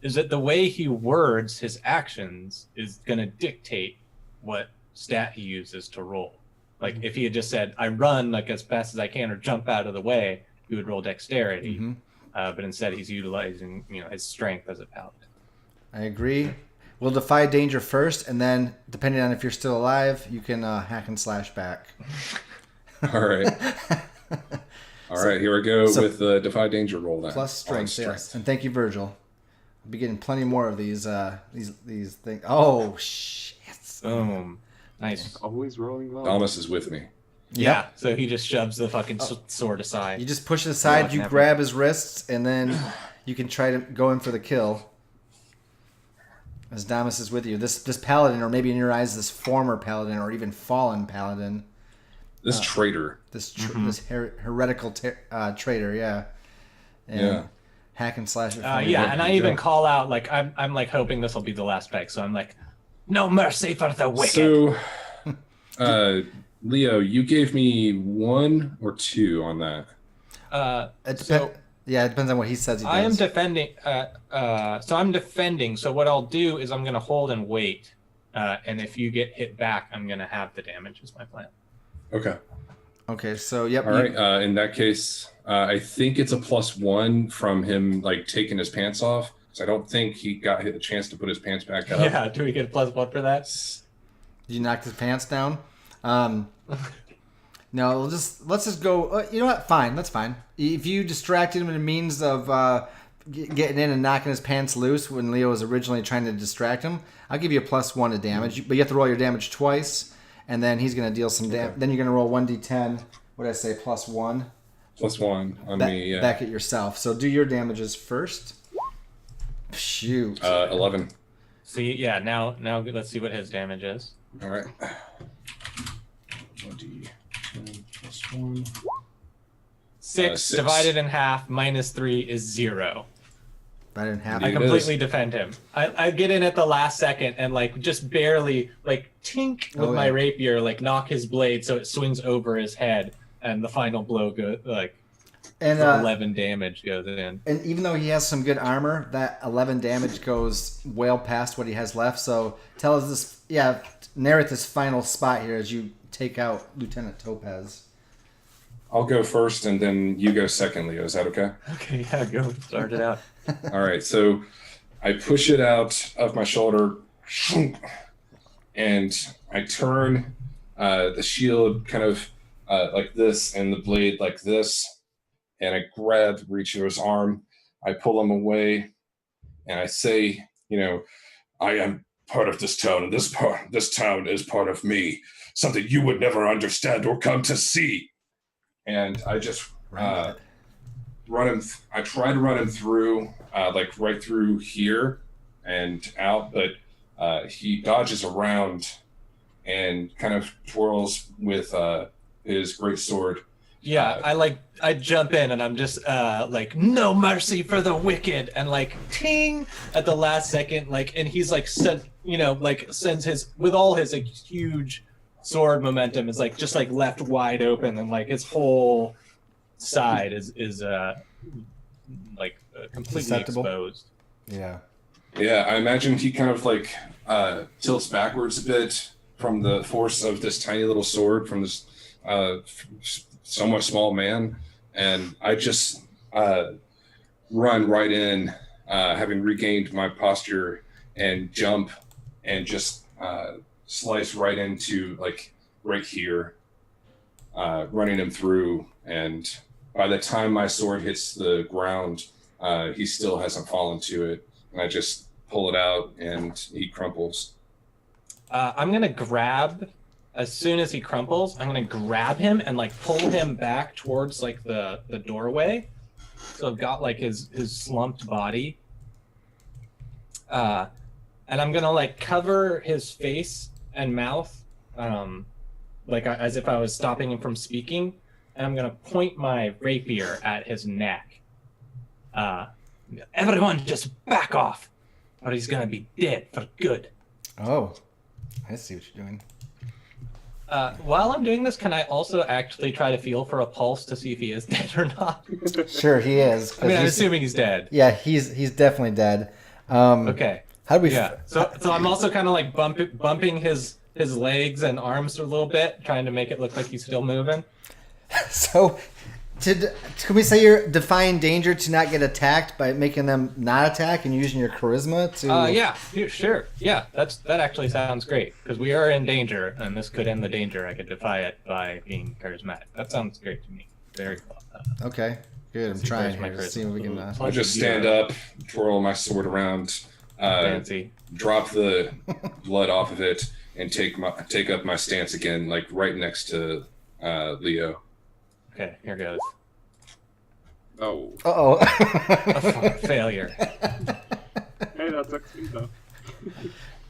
Is that the way he words his actions is going to dictate what stat he uses to roll. If he had just said, I run as fast as I can or jump out of the way, he would roll dexterity. But instead he's utilizing his strength as a paladin. I agree. We'll defy danger first, and then, depending on if you're still alive, you can hack and slash back. All right. All right, here we go with the defy danger roll then. Plus strength, yes. And thank you, Virgil. I'll be getting plenty more of these things. Oh, shit. Boom. Nice. Always rolling well. Thomas is with me. Yeah, so he just shoves the fucking sword aside. You just push it aside, you grab his wrists, and then you can try to go in for the kill. As Damas is with you. This paladin, or maybe in your eyes, this former paladin, or even fallen paladin. This traitor. This heretical traitor, yeah. And hack and slash it. Yeah, and I even call out, I'm hoping this will be the last peg, so I'm no mercy for the wicked. So, Leo, you gave me 1 or 2 on that. Yeah, it depends on what he says he does. I am defending. So I'm defending. So what I'll do is I'm going to hold and wait. And if you get hit back, I'm going to have the damage is my plan. Okay. Okay, so, yep. All right. In that case, I think it's a +1 from him, taking his pants off. So I don't think he got a chance to put his pants back up. Yeah, do we get a +1 for that? Did you knock his pants down? No, let's just go. You know what? Fine, that's fine. If you distracted him in a means of getting in and knocking his pants loose when Leo was originally trying to distract him, I'll give you a +1 to damage. But you have to roll your damage twice, and then he's going to deal some damage. Then you're going to roll 1d10. What did I say? +1. +1 on me. Yeah. Back at yourself. So do your damages first. Shoot. 11. See, yeah. Now let's see what his damage is. All right. 1d10 +1. 6 divided in half -3 is 0. Divided in half. I completely defend him. I get in at the last second and just barely tink with my rapier, knock his blade so it swings over his head, and the final blow goes 11 damage goes in. And even though he has some good armor, that 11 damage goes well past what he has left. So tell us this, narrate this final spot here as you take out Lieutenant Topaz. I'll go first, and then you go second, Leo. Is that okay? Okay, yeah, go start it out. All right. So I push it out of my shoulder, and I turn the shield kind of like this, and the blade like this, and I reach into his arm. I pull him away, and I say, I am part of this town, and this town is part of me. Something you would never understand or come to see. And I just run him. I try to run him through, like right through here and out, but he dodges around and kind of twirls with his great sword. Yeah, I jump in and I'm just like, no mercy for the wicked, and like ting at the last second, like, and he's like sends his, with all his like huge sword momentum, is like just like left wide open, and like his whole side is completely Susceptible. exposed. Yeah. Yeah, I imagine he kind of like tilts backwards a bit from the force of this tiny little sword from this somewhat small man, and I just run right in, having regained my posture, and jump and just slice right into like right here, running him through. And by the time my sword hits the ground, he still hasn't fallen to it, and I just pull it out and he crumples. I'm gonna grab, as soon as he crumples, I'm gonna grab him and like pull him back towards like the doorway. So I've got like his slumped body. And I'm gonna like cover his face and mouth, like as if I was stopping him from speaking. And I'm gonna point my rapier at his neck. Everyone just back off, or he's gonna be dead for good. Oh, I see what you're doing. While I'm doing this, can I also actually try to feel for a pulse to see if he is dead or not? Sure, he is. I mean, I'm assuming he's dead. Yeah, he's definitely dead. Okay. How do we? Yeah. So I'm also kind of like bumping his legs and arms a little bit, trying to make it look like he's still moving. So, can we say you're defying danger to not get attacked by making them not attack and using your charisma to? Yeah, sure. Yeah, that actually sounds great, because we are in danger, and this could end the danger. I could defy it by being charismatic. That sounds great to me. Very well. Okay, good. I'm trying here to see if we can. I just stand up, twirl my sword around, Fancy. drop the blood off of it, and take up my stance again, like right next to Leo. Okay, here goes. Oh. Uh-oh. Failure. Hey, that's XP though.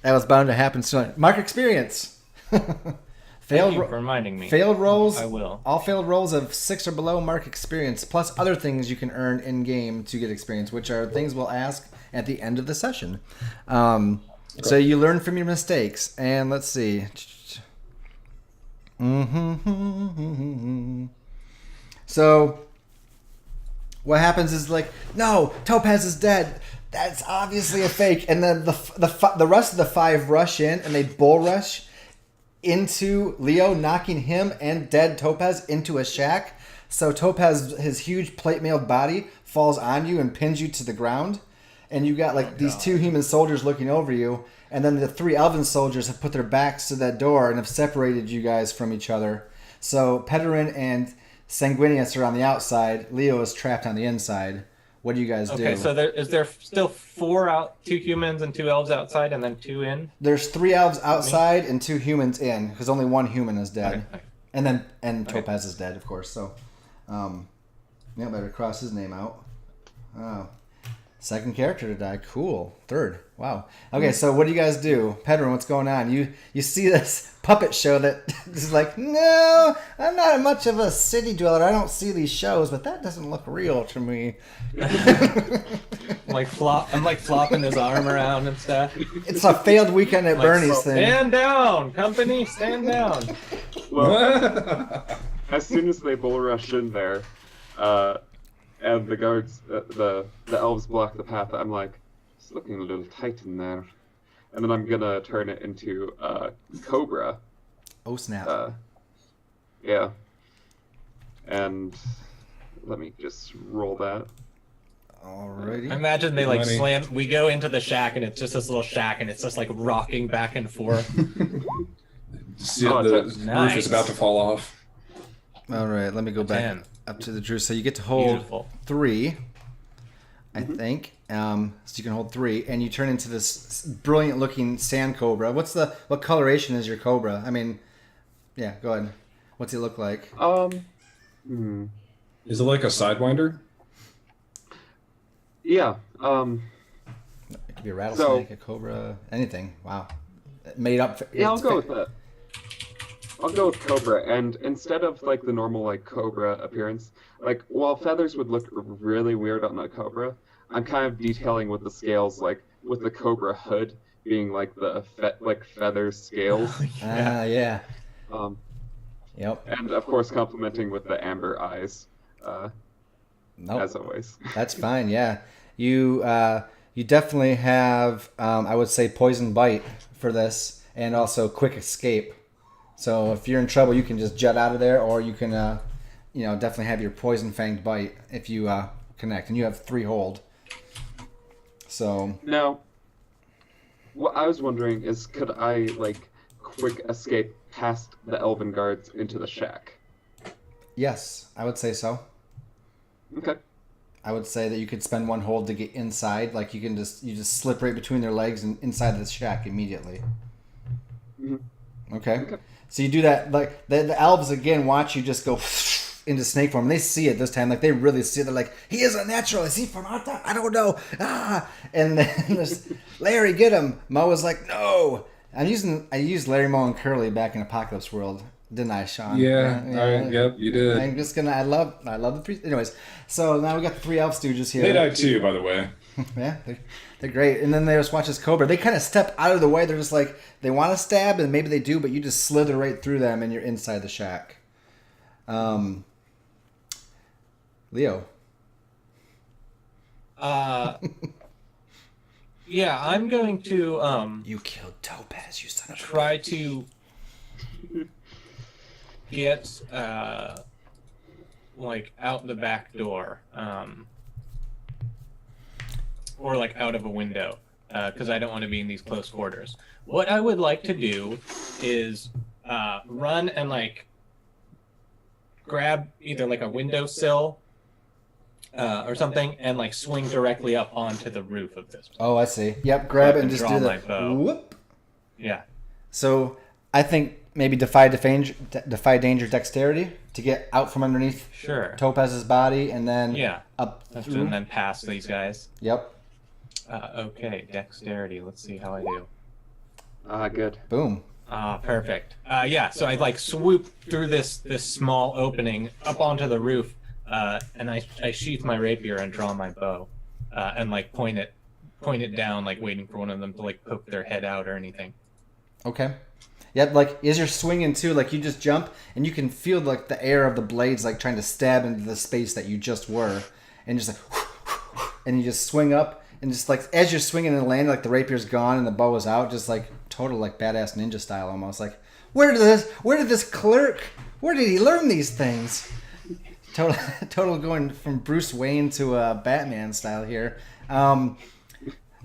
That was bound to happen soon. Mark experience. Thank you for reminding me. Failed rolls. I will. All failed rolls of 6 or below mark experience, plus other things you can earn in game to get experience, which are things we'll ask at the end of the session. So you learn from your mistakes, and let's see. So what happens is like, no, Topaz is dead. That's obviously a fake. And then the rest of the 5 rush in, and they bull rush into Leo, knocking him and dead Topaz into a shack. So Topaz, his huge plate-mailed body, falls on you and pins you to the ground. And you got like these 2 human soldiers looking over you. And then the 3 elven soldiers have put their backs to that door and have separated you guys from each other. So Pederin and Sanguinius are on the outside. Leo is trapped on the inside. What do you guys do? Okay, so is there still 2 humans and 2 elves outside, and then 2 in? There's 3 elves outside and 2 humans in, because only 1 human is dead. Okay. And Topaz is dead, of course. So, better cross his name out. Oh, 2nd character to die. Cool. 3rd. Wow. Okay, so what do you guys do? Pedro, what's going on? You see this puppet show that is like, no, I'm not much of a city dweller. I don't see these shows, but that doesn't look real to me. I'm like flopping his arm around and stuff. It's a failed weekend at Bernie's thing. Stand down, company, stand down. Well, as soon as they bull rush in there, and the guards, the elves block the path, I'm like, it's looking a little tight in there. And then I'm gonna turn it into Cobra. Oh, snap. Yeah. And let me just roll that. Alrighty. I imagine they like Money. slam. We go into the shack and it's just this little shack and it's just like rocking back and forth. See, Oh, the it's nice. roof is about to fall off. All right, let me go back 10. up to the Drew. So you get to hold Beautiful. 3, I think. So you can hold 3, and you turn into this brilliant-looking sand cobra. What coloration is your cobra? I mean, yeah, go ahead. What's he look like? Is it like a sidewinder? Yeah. It could be a rattlesnake, a cobra, anything. Wow, made up. Yeah, I'll go with that. I'll go with cobra, and instead of like the normal like cobra appearance, like while feathers would look really weird on a cobra, I'm kind of detailing with the scales, like with the cobra hood being like the feather scales, Yeah. Yep. and of course complementing with the amber eyes, Nope. as always. That's fine. Yeah, you definitely have I would say poison bite for this, and also quick escape. So if you're in trouble, you can just jet out of there, or you can definitely have your poison fanged bite if you connect, and you have 3 hold. So Now, what I was wondering is, could I like quick escape past the elven guards into the shack? yes, I would say so. Okay. I would say that you could spend 1 hold to get inside. Like you just slip right between their legs and inside the shack immediately. Okay. So you do that. Like the elves again watch you just go into snake form. They see it this time. Like they really see it. They're like, he is a natural. Is he from Arta? I don't know. And then there's Larry, get him. Mo was like, no. I used Larry, Mo, and Curly back in Apocalypse World, didn't I, Sean? Yeah. Yep, you did. I'm just gonna. I love the priest. Anyways, so now we got the 3 elf stooges here. They died too, by the way. Yeah, they're great. And then they just watch this cobra. They kind of step out of the way. They're just like, they want to stab, and maybe they do, but you just slither right through them, and you're inside the shack. Leo. Yeah, I'm going to You killed Topaz, you son of a... try to get like out the back door, or like out of a window, because I don't want to be in these close quarters. What I would like to do is run and like grab either like a windowsill or something, and like swing directly up onto the roof of this. Oh, I see. Yep, grab I it and can just draw do my the bow. whoop. Yeah. So I think maybe defy danger dexterity to get out from underneath Sure. Topaz's body, and then Yeah. up through. And then past these guys. Yep. Okay, dexterity. Let's see how I do. Good. Boom. Perfect. Yeah, so I like swoop through this small opening up onto the roof, and I sheath my rapier and draw my bow, and like point it down, like waiting for one of them to like poke their head out or anything. Okay. Yeah, like as you're swinging too, like you just jump and you can feel like the air of the blades like trying to stab into the space that you just were, and just like, and you just swing up and just like as you're swinging and landing, like the rapier's gone and the bow is out, just like total like badass ninja style almost. Like where did this clerk? Where did he learn these things? Total going from Bruce Wayne to Batman style here.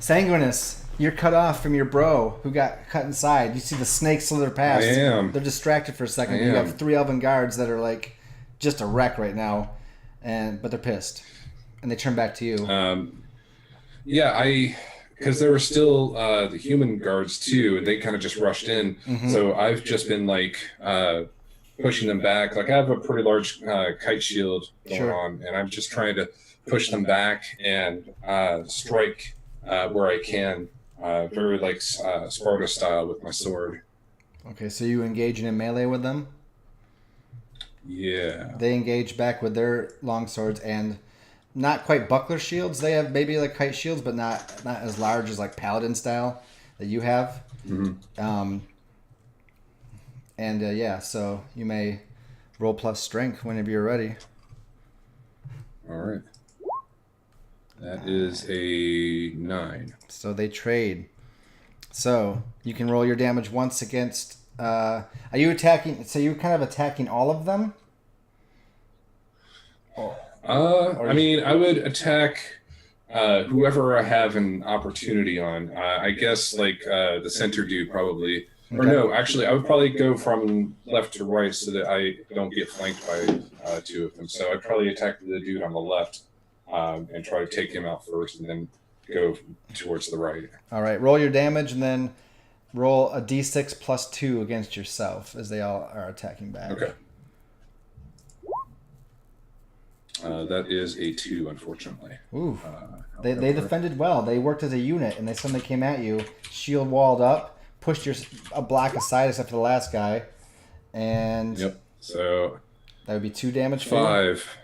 Sanguinus, you're cut off from your bro who got cut inside. You see the snake slither past. I am. They're distracted for a second. I You am. have 3 elven guards that are like just a wreck right now, but they're pissed, and they turn back to you. Yeah, because there were still the human guards too, and they kind of just rushed in. So I've just been like pushing them back. Like I have a pretty large kite shield going Sure. on, and I'm just trying to push them back and strike where I can, very like Sparta style with my sword. Okay, so you engage in melee with them. Yeah. They engage back with their long swords and not quite buckler shields. They have maybe like kite shields, but not as large as like paladin style that you have. Yeah, so you may roll plus strength whenever you're ready. All right. That is a 9. So they trade. So you can roll your damage once against. Are you attacking? So you're kind of attacking all of them. I mean, I would attack Whoever I have an opportunity on, I guess like the center dude probably. Or Okay. no, actually, I would probably go from left to right so that I don't get flanked by two of them. So I'd probably attack the dude on the left and try to take him out first, and then go towards the right. All right, roll your damage and then roll a d6 plus 2 against yourself as they all are attacking back. Okay. That is a 2, unfortunately. Ooh. They defended well. They worked as a unit, and they suddenly came at you, shield walled up, pushed a block aside except for the last guy, and Yep. So that would be 2 damage for you. 5.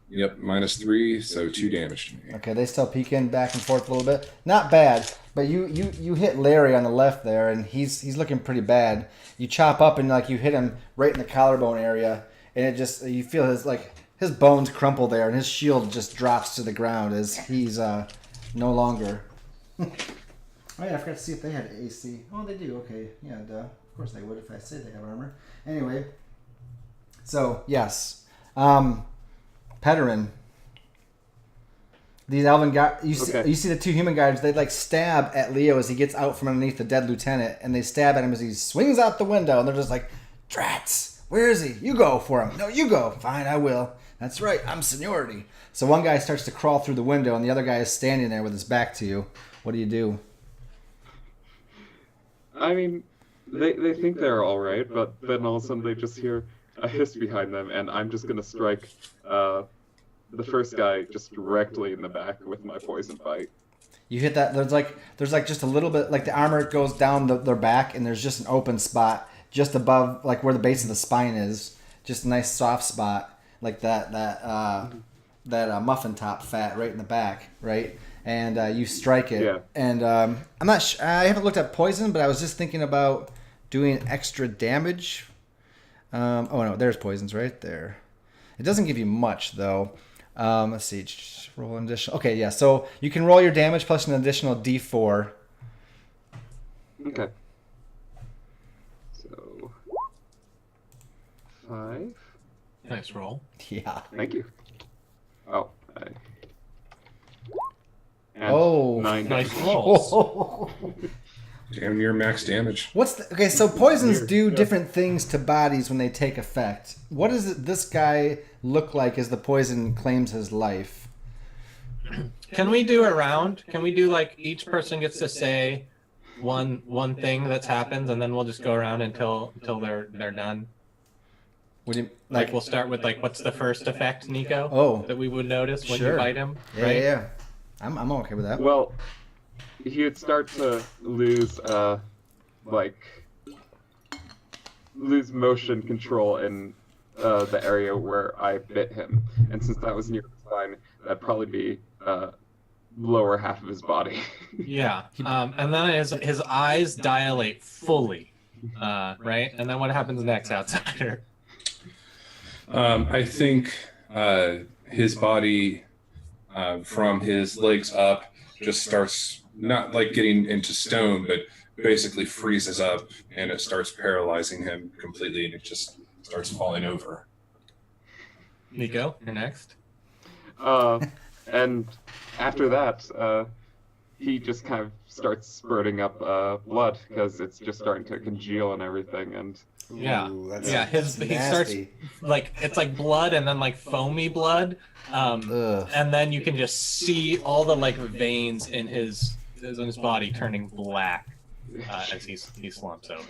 Yep, -3, so 2 damage to me. Okay, they still peeking back and forth a little bit. Not bad, but you hit Larry on the left there, and he's looking pretty bad. You chop up and like you hit him right in the collarbone area, and it just you feel his bones crumple there, and his shield just drops to the ground as he's no longer. Oh yeah, I forgot to see if they had AC. Oh, they do. Okay, yeah, duh. Of course they would if I say they have armor. Anyway, so yes, Pederin. These elven guys, you see the 2 human guys. They like stab at Leo as he gets out from underneath the dead lieutenant, and they stab at him as he swings out the window. And they're just like, "Drats, where is he? You go for him. No, you go. Fine, I will. That's right. I'm seniority." So one guy starts to crawl through the window, and the other guy is standing there with his back to you. What do you do? I mean, they think they're all right, but then all of a sudden they just hear a hiss behind them, and I'm just gonna strike the first guy just directly in the back with my poison bite. You hit that. There's like just a little bit like the armor goes down their back, and there's just an open spot just above like where the base of the spine is. Just a nice soft spot like that muffin top fat right in the back, right? And you strike it. Yeah. And I'm not. I haven't looked at poison, but I was just thinking about doing extra damage. Oh no, there's poisons right there. It doesn't give you much though. Let's see. Just roll an additional. Okay, yeah. So you can roll your damage plus an additional D4. Okay. So 5. Nice roll. Yeah. Thank you. Oh. And Oh. 9. Nice rolls. Damn near max damage. Okay? So poisons do different things to bodies when they take effect. What does this guy look like as the poison claims his life? Can we do a round? Can we do like each person gets to say one thing that's happened, and then we'll just go around until they're done. Would you Like we'll start with like what's the first effect, Neko? Oh. That we would notice when Sure. you bite him, Yeah, right? yeah. I'm okay with that. Well, he would start to lose lose motion control in the area where I bit him, and since that was near the spine, that'd probably be lower half of his body. Yeah. And then his eyes dilate fully, right? And then what happens next, outsider? I think his body, from his legs up, just starts not like getting into stone, but basically freezes up, and it starts paralyzing him completely, and it just starts falling over. Neko, you're next. And after that, he just kind of starts spurting up blood because it's just starting to congeal and everything, and Yeah. Ooh, Yeah, he starts nasty. like it's like blood and then like foamy blood. Ugh. And then you can just see all the like veins in his body turning black as he slumps over.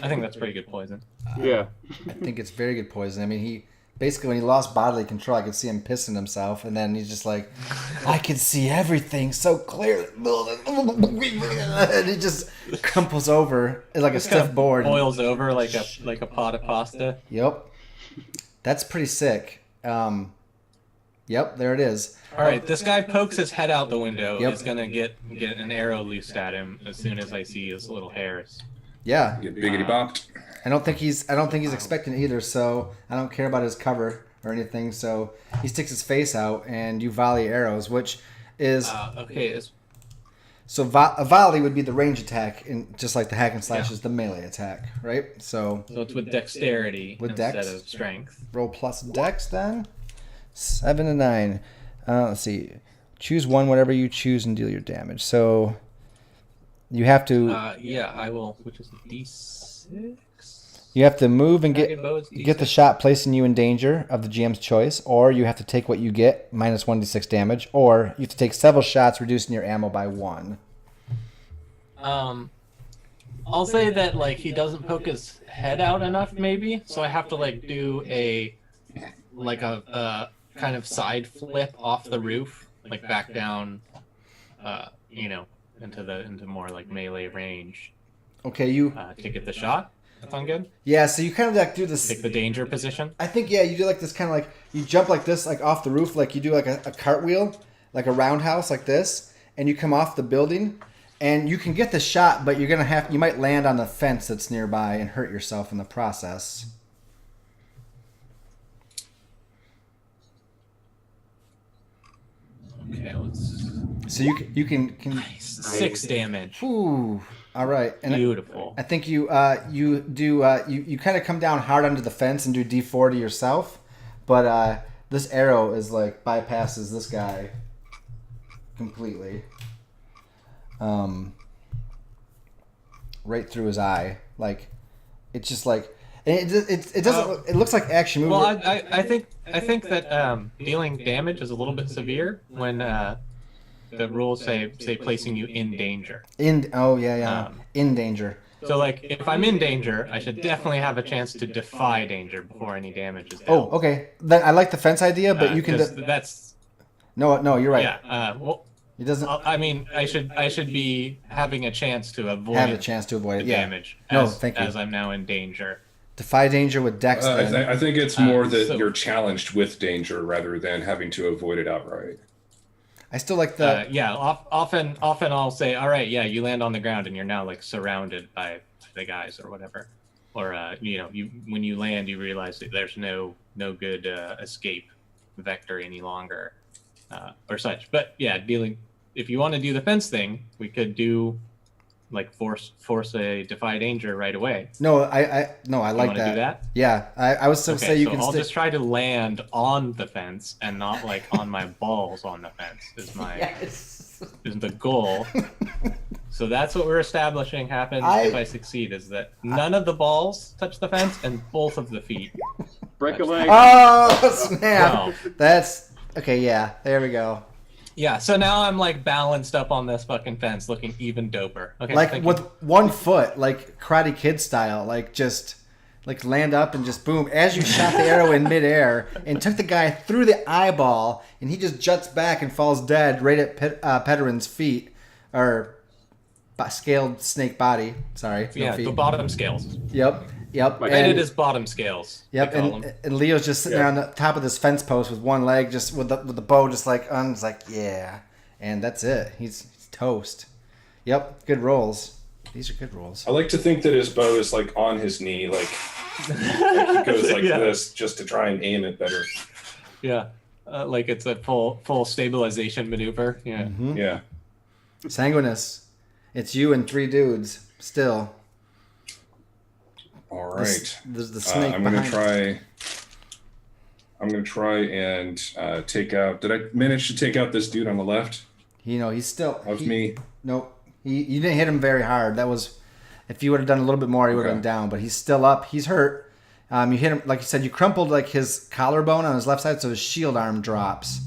I think that's pretty good poison. yeah. I think it's very good poison. I mean, he basically when he lost bodily control, I could see him pissing himself, and then he's just like, I can see everything so clearly, and he just crumples over like a stiff board. Boils over like a pot of pasta. Yep, that's pretty sick. Yep, there it is. All right, this guy pokes his head out the window. Yep. Is gonna get an arrow loosed at him as soon as I see his little hairs. Yeah, Get biggity bopped. I don't think he's expecting it either. So I don't care about his cover or anything. So he sticks his face out, and you volley arrows, which is Okay. so a volley would be the range attack, and just like the hack and slash is the melee attack, right? So So it's with dexterity With instead dex? of strength. roll plus dex then. 7 and 9. Let's see. Choose one, whatever you choose, and deal your damage. So you have to Yeah, I will. Which is D6. you have to move and Dragon bow is get the D6. shot placing you in danger of the GM's choice, or you have to take what you get, minus 1d6 damage, or you have to take several shots, reducing your ammo by 1. I'll say that like he doesn't poke his head out enough, maybe. So I have to like do a kind of side flip off the roof, like back down, into more like melee range Okay, you to get the shot. That sound good? yeah. So you kind of like do this. Take the danger position. I think yeah, you do like this kind of like you jump like this, like off the roof, like you do like a cartwheel, like a roundhouse, like this, and you come off the building, and you can get the shot, but you might land on the fence that's nearby and hurt yourself in the process. Okay, let's. So you can Nice. 6 damage. Ooh, all right. And Beautiful. I think you you kind of come down hard under the fence and do D4 to yourself, but this arrow is like bypasses this guy completely, right through his eye. Like it's just like it doesn't. It looks like action movie. Well, I think that dealing damage is a little bit severe when the rules say placing you in danger. In danger. So like if I'm in danger, I should definitely have a chance to defy danger before any damage is Oh, dealt. okay. Then I like the fence idea, but you can. 'Cause that's No, you're right. yeah. Well, It doesn't I mean, I should be having a chance to avoid have a chance to avoid the it. Yeah. damage. No, as, thank you. As I'm now in danger. Defy danger with Dex. Then. I think it's more that so- you're challenged with danger rather than having to avoid it outright. I still like the. Often I'll say, all right, yeah, you land on the ground and you're now like surrounded by the guys or whatever, or when you land, you realize that there's no good escape vector any longer, or such. But yeah, if you want to do the fence thing, we could do like force a defy danger right away. No, I like Want to do that? Yeah, I was going to say you can I'll stick. just try to land on the fence and not like on my balls on the fence is the goal. So that's what we're establishing happens if I succeed, is that none of the balls touch the fence and both of the feet. Break a leg. Oh snap! Wow. That's okay. Yeah, there we go. Yeah, so now I'm like balanced up on this fucking fence looking even doper. Okay, Like thank with you. 1 foot, like Karate Kid style, like just like land up and just boom. As you shot the arrow in midair and took the guy through the eyeball, and he just juts back and falls dead right at Pederin's feet, or scaled snake body. Sorry, no Yeah, feet. the bottom scales. Yep. My And it is bottom scales. Yep, they call them. and Leo's just sitting there on the top of this fence post with one leg, just with the bow, just like it's like yeah, and that's it. He's toast. Yep, good rolls. These are good rolls. I like to think that his bow is like on his knee, like he goes like Yeah. this just to try and aim it better. Yeah, like it's a full stabilization maneuver. Yeah. Mm-hmm. Yeah. Sanguinous. It's you and 3 dudes still. All right. There's the snake I'm gonna behind. try and take out. Did I manage to take out this dude on the left? He's still. That was me. Nope. You didn't hit him very hard. That was, if you would have done a little bit more, he would have Okay. been down. But he's still up. He's hurt. You hit him, like you said. You crumpled like his collarbone on his left side, so his shield arm drops,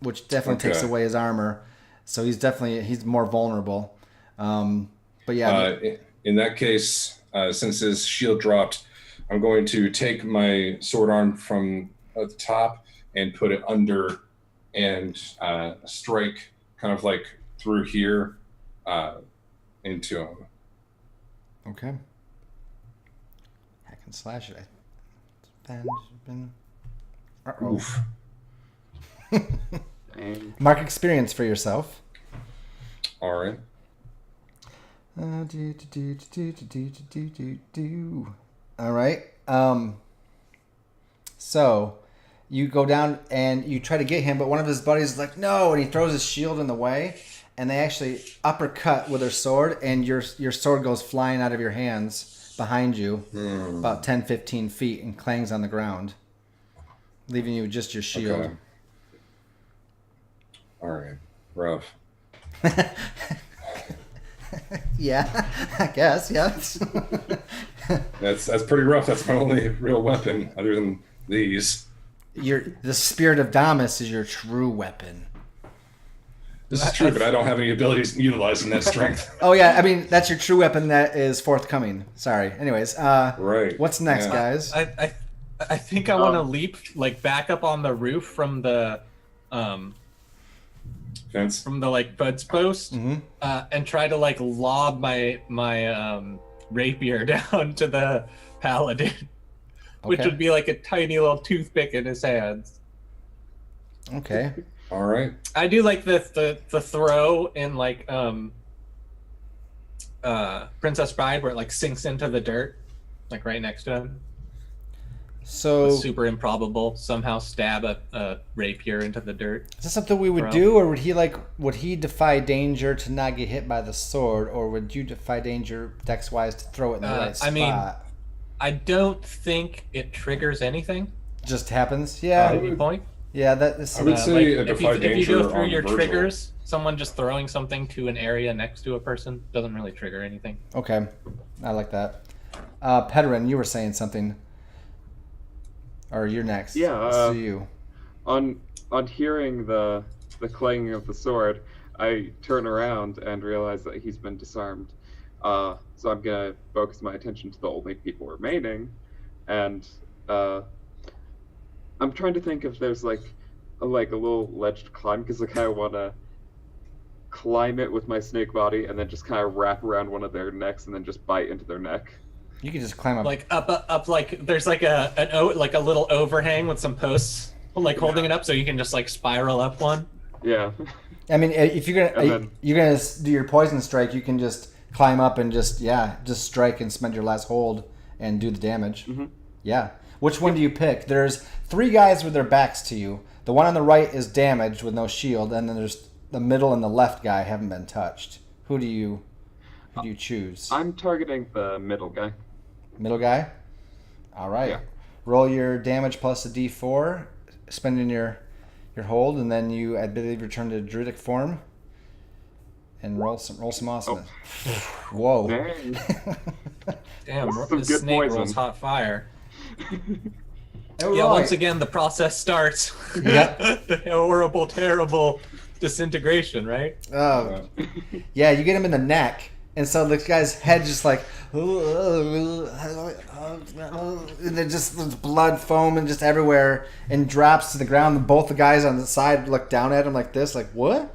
which definitely takes Okay. away his armor. So he's more vulnerable. But yeah, In that case, since his shield dropped, I'm going to take my sword arm from the top and put it under and strike kind of like through here into him. okay. Hack and slash it. Uh-oh. Oof. Dang. Mark experience for yourself. All right. All right. So you go down and you try to get him, but one of his buddies is like, no, and he throws his shield in the way, and they actually uppercut with their sword, and your sword goes flying out of your hands behind you about 10, 15 feet and clangs on the ground, leaving you with just your shield. Okay. All right. Rough. Yeah, I guess. Yeah. That's pretty rough. That's my only real weapon other than these. The spirit of Damas is your true weapon. This is true, but I don't have any abilities utilizing that strength. Oh yeah, I mean that's your true weapon that is forthcoming. Sorry. Anyways, Right. What's next, Yeah. guys? I think I want to leap like back up on the roof from the Fence. like fence post Mm-hmm. and try to like lob my rapier down to the paladin, which Okay. would be like a tiny little toothpick in his hands. Okay. All right. I do like the throw in like Princess Bride where it like sinks into the dirt, like right next to him. So Super improbable. Somehow stab a rapier into the dirt. is this something we would Bro. do, or would he defy danger to not get hit by the sword, or would you defy danger dex wise to throw it in the right spot? I mean, I don't think it triggers anything just happens. at Yeah. any point. Yeah. That is. I would say a if defy you danger go through on your Virgil. triggers, someone just throwing something to an area next to a person doesn't really trigger anything. Okay. I like that. Pedrin, you were saying something. Or you're next. Yeah, Let's see you. On hearing the clanging of the sword, I turn around and realize that he's been disarmed. So I'm gonna focus my attention to the only people remaining, and I'm trying to think if there's like a little ledge to climb, because I kind of want to climb it with my snake body and then just kind of wrap around one of their necks and then just bite into their neck. You can just climb up. Like up like there's like a little overhang with some posts like holding it up, so you can just like spiral up one. Yeah. I mean, if you're And then- gonna do your poison strike, you can just climb up and just strike and spend your last hold and do the damage. Mm-hmm. Yeah. Which one do you pick? There's 3 guys with their backs to you. The one on the right is damaged with no shield, and then there's the middle and the left guy haven't been touched. Who do you choose? I'm targeting the middle guy. Middle guy? All right. Yeah. Roll your damage plus a d4, spending your hold, and then you, I believe, return to druidic form. And roll some awesomeness. Whoa. Dang. Damn, Some this good snake poison. rolls hot fire. All Yeah, right. once again the process starts. Yep. The horrible, terrible disintegration, right? Oh, yeah, you get him in the neck, and so the guy's head just like, and then just there's blood foam and just everywhere, and drops to the ground. And both the guys on the side look down at him like this, like what?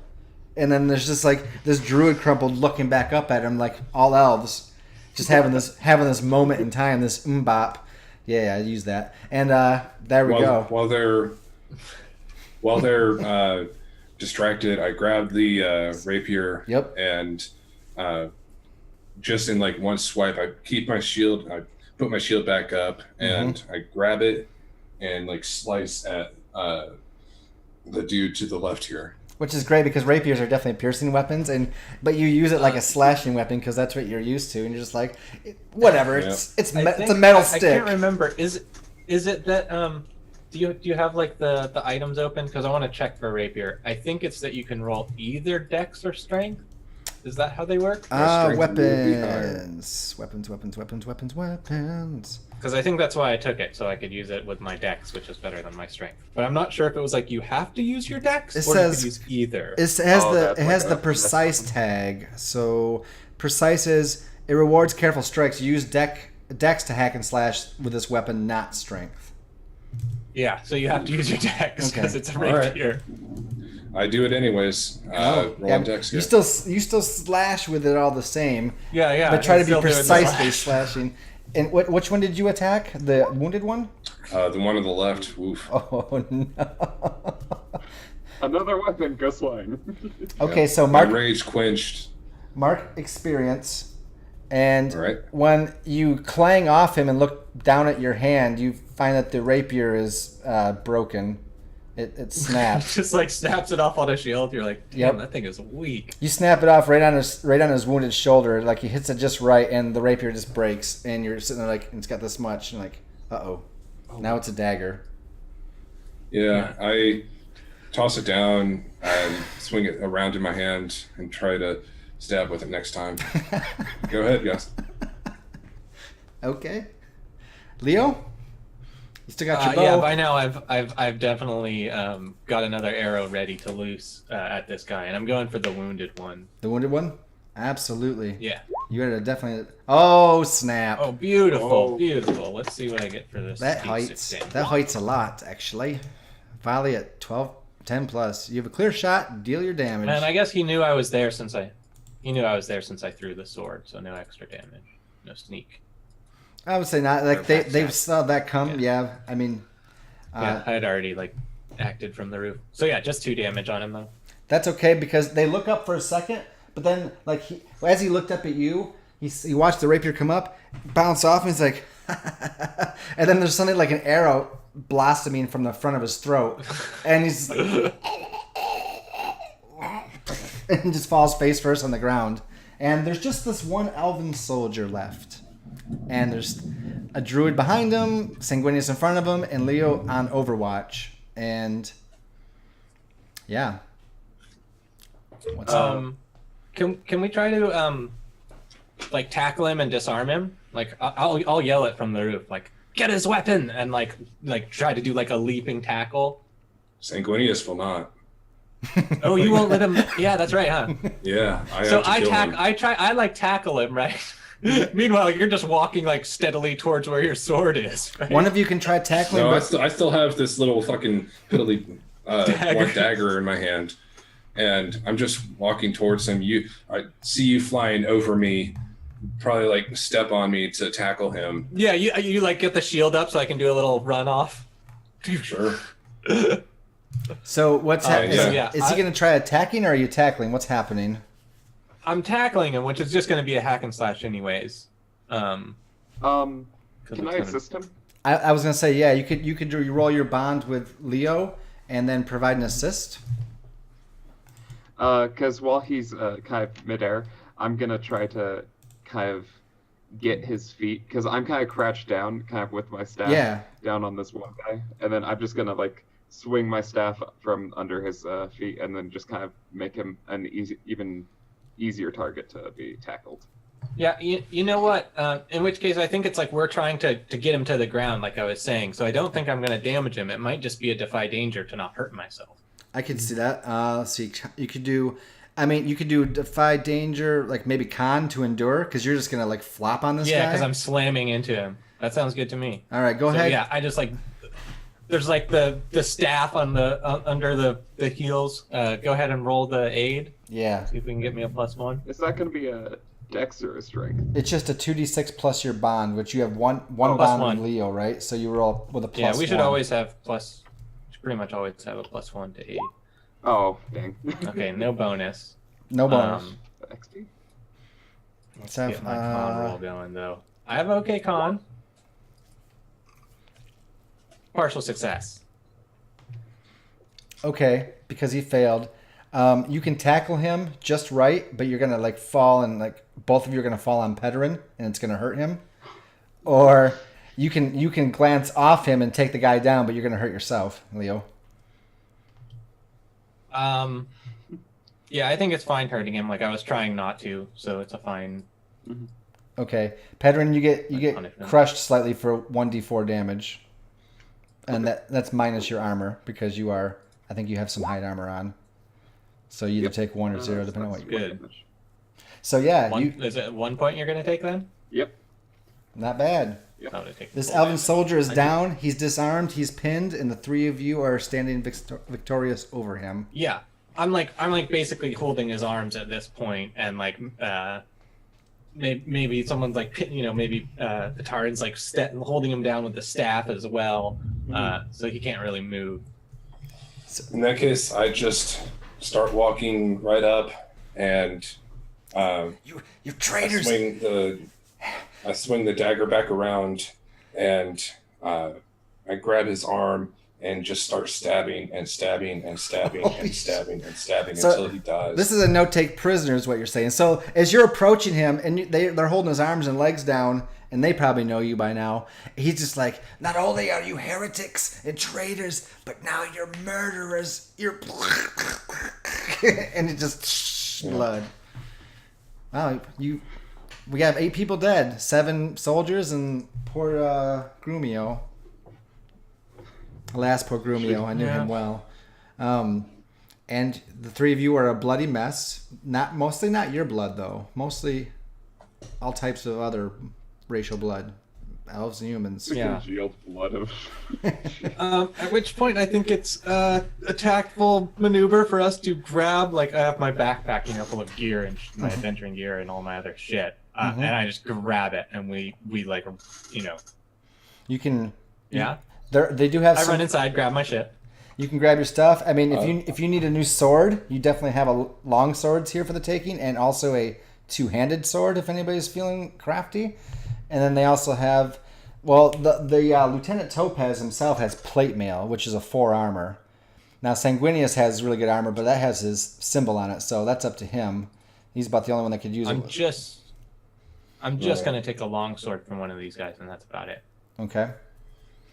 And then there's just like this druid crumpled looking back up at him, like all elves, just having this moment in time, this bop. Yeah, I use that, and there we go. While they're distracted, I grab the rapier. Yep. And just in like one swipe, I keep my shield. I put my shield back up, and I grab it and like slice at the dude to the left here. Which is great because rapiers are definitely piercing weapons, but you use it like a slashing weapon because that's what you're used to, and you're just like, whatever. Yeah. It's I it's think- a metal I stick. can't remember. Is it that do you have like the items open? Because I want to check for rapier. I think it's that you can roll either dex or strength. Is that how they work? strength will be higher. Weapons. Because I think that's why I took it, so I could use it with my dex, which is better than my strength. But I'm not sure if it was like you have to use your dex It or says- you could use either. It has Oh, that's it has like the a- precise tag. So precise is it rewards careful strikes. Use dex to hack and slash with this weapon, not strength. Yeah, so you have to use your dex Okay. because it's a All right. rapier. I do it anyways. Roll Yeah, dex. you here. still slash with it all the same, Yeah. but try to it's be still doing the precisely slash. slashing. And which one did you attack? The wounded one? The one on the left. Oof. Oh no. Another weapon goes flying. Okay, so My mark rage quenched. experience, and All right. when you clang off him and look down at your hand, you find that the rapier is broken. It snaps. Just like snaps it off on a shield. You're like, damn, Yep. that thing is weak. You snap it off right on his wounded shoulder. Like he hits it just right, and the rapier just breaks. And you're sitting there like, it's got this much. And like, now it's a dagger. Yeah, toss it down and swing it around in my hand and try to stab with it next time. Go ahead, guys. Okay. Leo? You still got your bow? Yeah, by now I've definitely got another arrow ready to loose at this guy, and I'm going for the wounded one. The wounded one? Absolutely. Yeah. You gotta definitely... Oh, snap. Oh, beautiful, Oh. beautiful. Let's see what I get for this. That D6 heights. damage. That heights a lot, actually. Volley at 12, 10 plus. You have a clear shot, deal your damage. Man, I guess he knew I was there since I threw the sword, so no extra damage, no sneak. I would say not. Like, Or they backstab. saw that come, yeah. I mean... Yeah, I had already acted from the roof. So yeah, just 2 damage on him though. That's okay because they look up for a second, but then as he looked up at you, he watched the rapier come up, bounce off, and he's like, and then there's something like an arrow blossoming from the front of his throat, and he's and just falls face first on the ground. And there's just this one elven soldier left, and there's a druid behind him, Sanguinius in front of him, and Leo on Overwatch. And yeah. What's up? Can we try to tackle him and disarm him? Like I'll yell it from the roof, like get his weapon, and like try to do like a leaping tackle. Sanguinius will not. Oh, you won't let him? Yeah, that's right, huh? Yeah, So have to kill him. I tackle him, right? Meanwhile, you're just walking like steadily towards where your sword is. Right? One of you can try tackling. No, but I still have this little fucking piddly Dagger. white dagger in my hand, and I'm just walking towards him. I see you flying over me, probably like step on me to tackle him. Yeah, you like get the shield up so I can do a little run off. Sure. So what's happening? yeah. Is he going to try attacking or are you tackling? What's happening? I'm tackling him, which is just going to be a hack and slash anyways. Can it's I gonna- assist him? I was going to say, yeah, you could roll your bond with Leo and then provide an assist. Because while he's kind of midair, I'm gonna try to kind of get his feet, because I'm kind of crouched down, kind of with my staff Yeah. down on this one guy, and then I'm just gonna swing my staff from under his feet, and then just kind of make him an even easier target to be tackled. Yeah, you know what? In which case, I think it's like we're trying to get him to the ground, like I was saying. So I don't think I'm going to damage him. It might just be a defy danger to not hurt myself. I could see that. So you could do... I mean, you could do defy danger, like maybe con to endure, because you're just going to flop on this guy. Yeah, because I'm slamming into him. That sounds good to me. All right, go So, ahead. yeah, I just there's the staff on the under the heels. Go ahead and roll the aid. Yeah. See if we can get me a +1. Is that gonna be a dex or a strength? It's just a 2d6 plus your bond, which you have one Plus bond one. with Leo, right? So you roll with a plus Yeah, we should one. always have should pretty much always have a +1 to aid. Oh, dang. Okay, no bonus. No bonus. XP? Let's have, get my con roll going though. I have okay con. Partial success. Okay, because he failed. You can tackle him just right, but you're gonna fall and both of you are gonna fall on Pedrin and it's gonna hurt him. Or you can glance off him and take the guy down, but you're gonna hurt yourself, Leo. Yeah, I think it's fine hurting him. I was trying not to, so it's a fine. Okay, Pedrin, you get Punishment. crushed slightly for 1d4 damage, and that's minus your armor because you are. I think you have some hide armor on, so you either take 1 or 0 depending on what you. Good. So yeah, Is it 1 point you're gonna take then? Yep. not bad. I'm gonna take This full elven damage. soldier is down. He's disarmed. He's pinned, and the three of you are standing victorious over him. Yeah, I'm basically holding his arms at this point, and maybe someone's maybe the Taran's holding him down with the staff as well, so he can't really move. In that case, I just start walking right up, and You I traitors! swing the dagger back around, and I grab his arm and just start stabbing and stabbing and stabbing and stabbing and stabbing So, until he dies. This is a no take prisoner, is what you're saying. So as you're approaching him, and they're holding his arms and legs down, and they probably know you by now. He's just like, not only are you heretics and traitors, but now you're murderers. You're and it just blood. Wow, we have 8 people dead, 7 soldiers, and poor Grumio. Alas, poor Grumio. I knew him well. And the 3 of you are a bloody mess. Mostly not your blood, though. Mostly all types of other racial blood. Elves and humans. Yeah. Congealed blood of. At which point I think it's a tactful maneuver for us to grab, like, I have my backpack, full of gear and my adventuring gear and all my other shit. And I just grab it and we like, You can... Yeah? They do have I run inside, grab my shit. You can grab your stuff. I mean, if you need a new sword, you definitely have a long swords here for the taking, and also a 2-handed sword if anybody's feeling crafty. And then they also have, the Lieutenant Topaz himself has plate mail, which is a 4 armor. Now Sanguinius has really good armor, but that has his symbol on it, so that's up to him. He's about the only one that could use it. I'm just gonna take a long sword from one of these guys, and that's about it. Okay.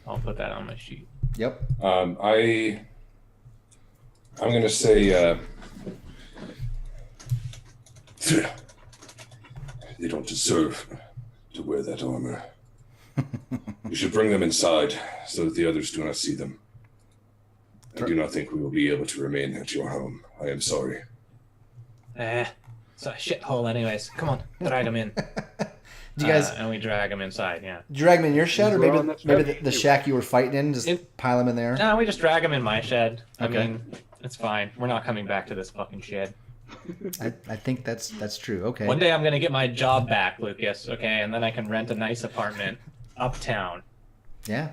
I'll put that on my sheet. Yep. I'm going to say they don't deserve to wear that armor. You should bring them inside so that the others do not see them. I do not think we will be able to remain at your home. I am sorry. It's a shithole anyways. Come on, drag them in. Do you guys... and we drag them inside, yeah. drag them in your shed, or We're on maybe that the shack you were fighting in? Just pile them in there? No, we just drag them in my shed. Okay. I mean, it's fine. We're not coming back to this fucking shed. I think that's true. Okay. One day I'm gonna get my job back, Lucas, okay? And then I can rent a nice apartment uptown. Yeah.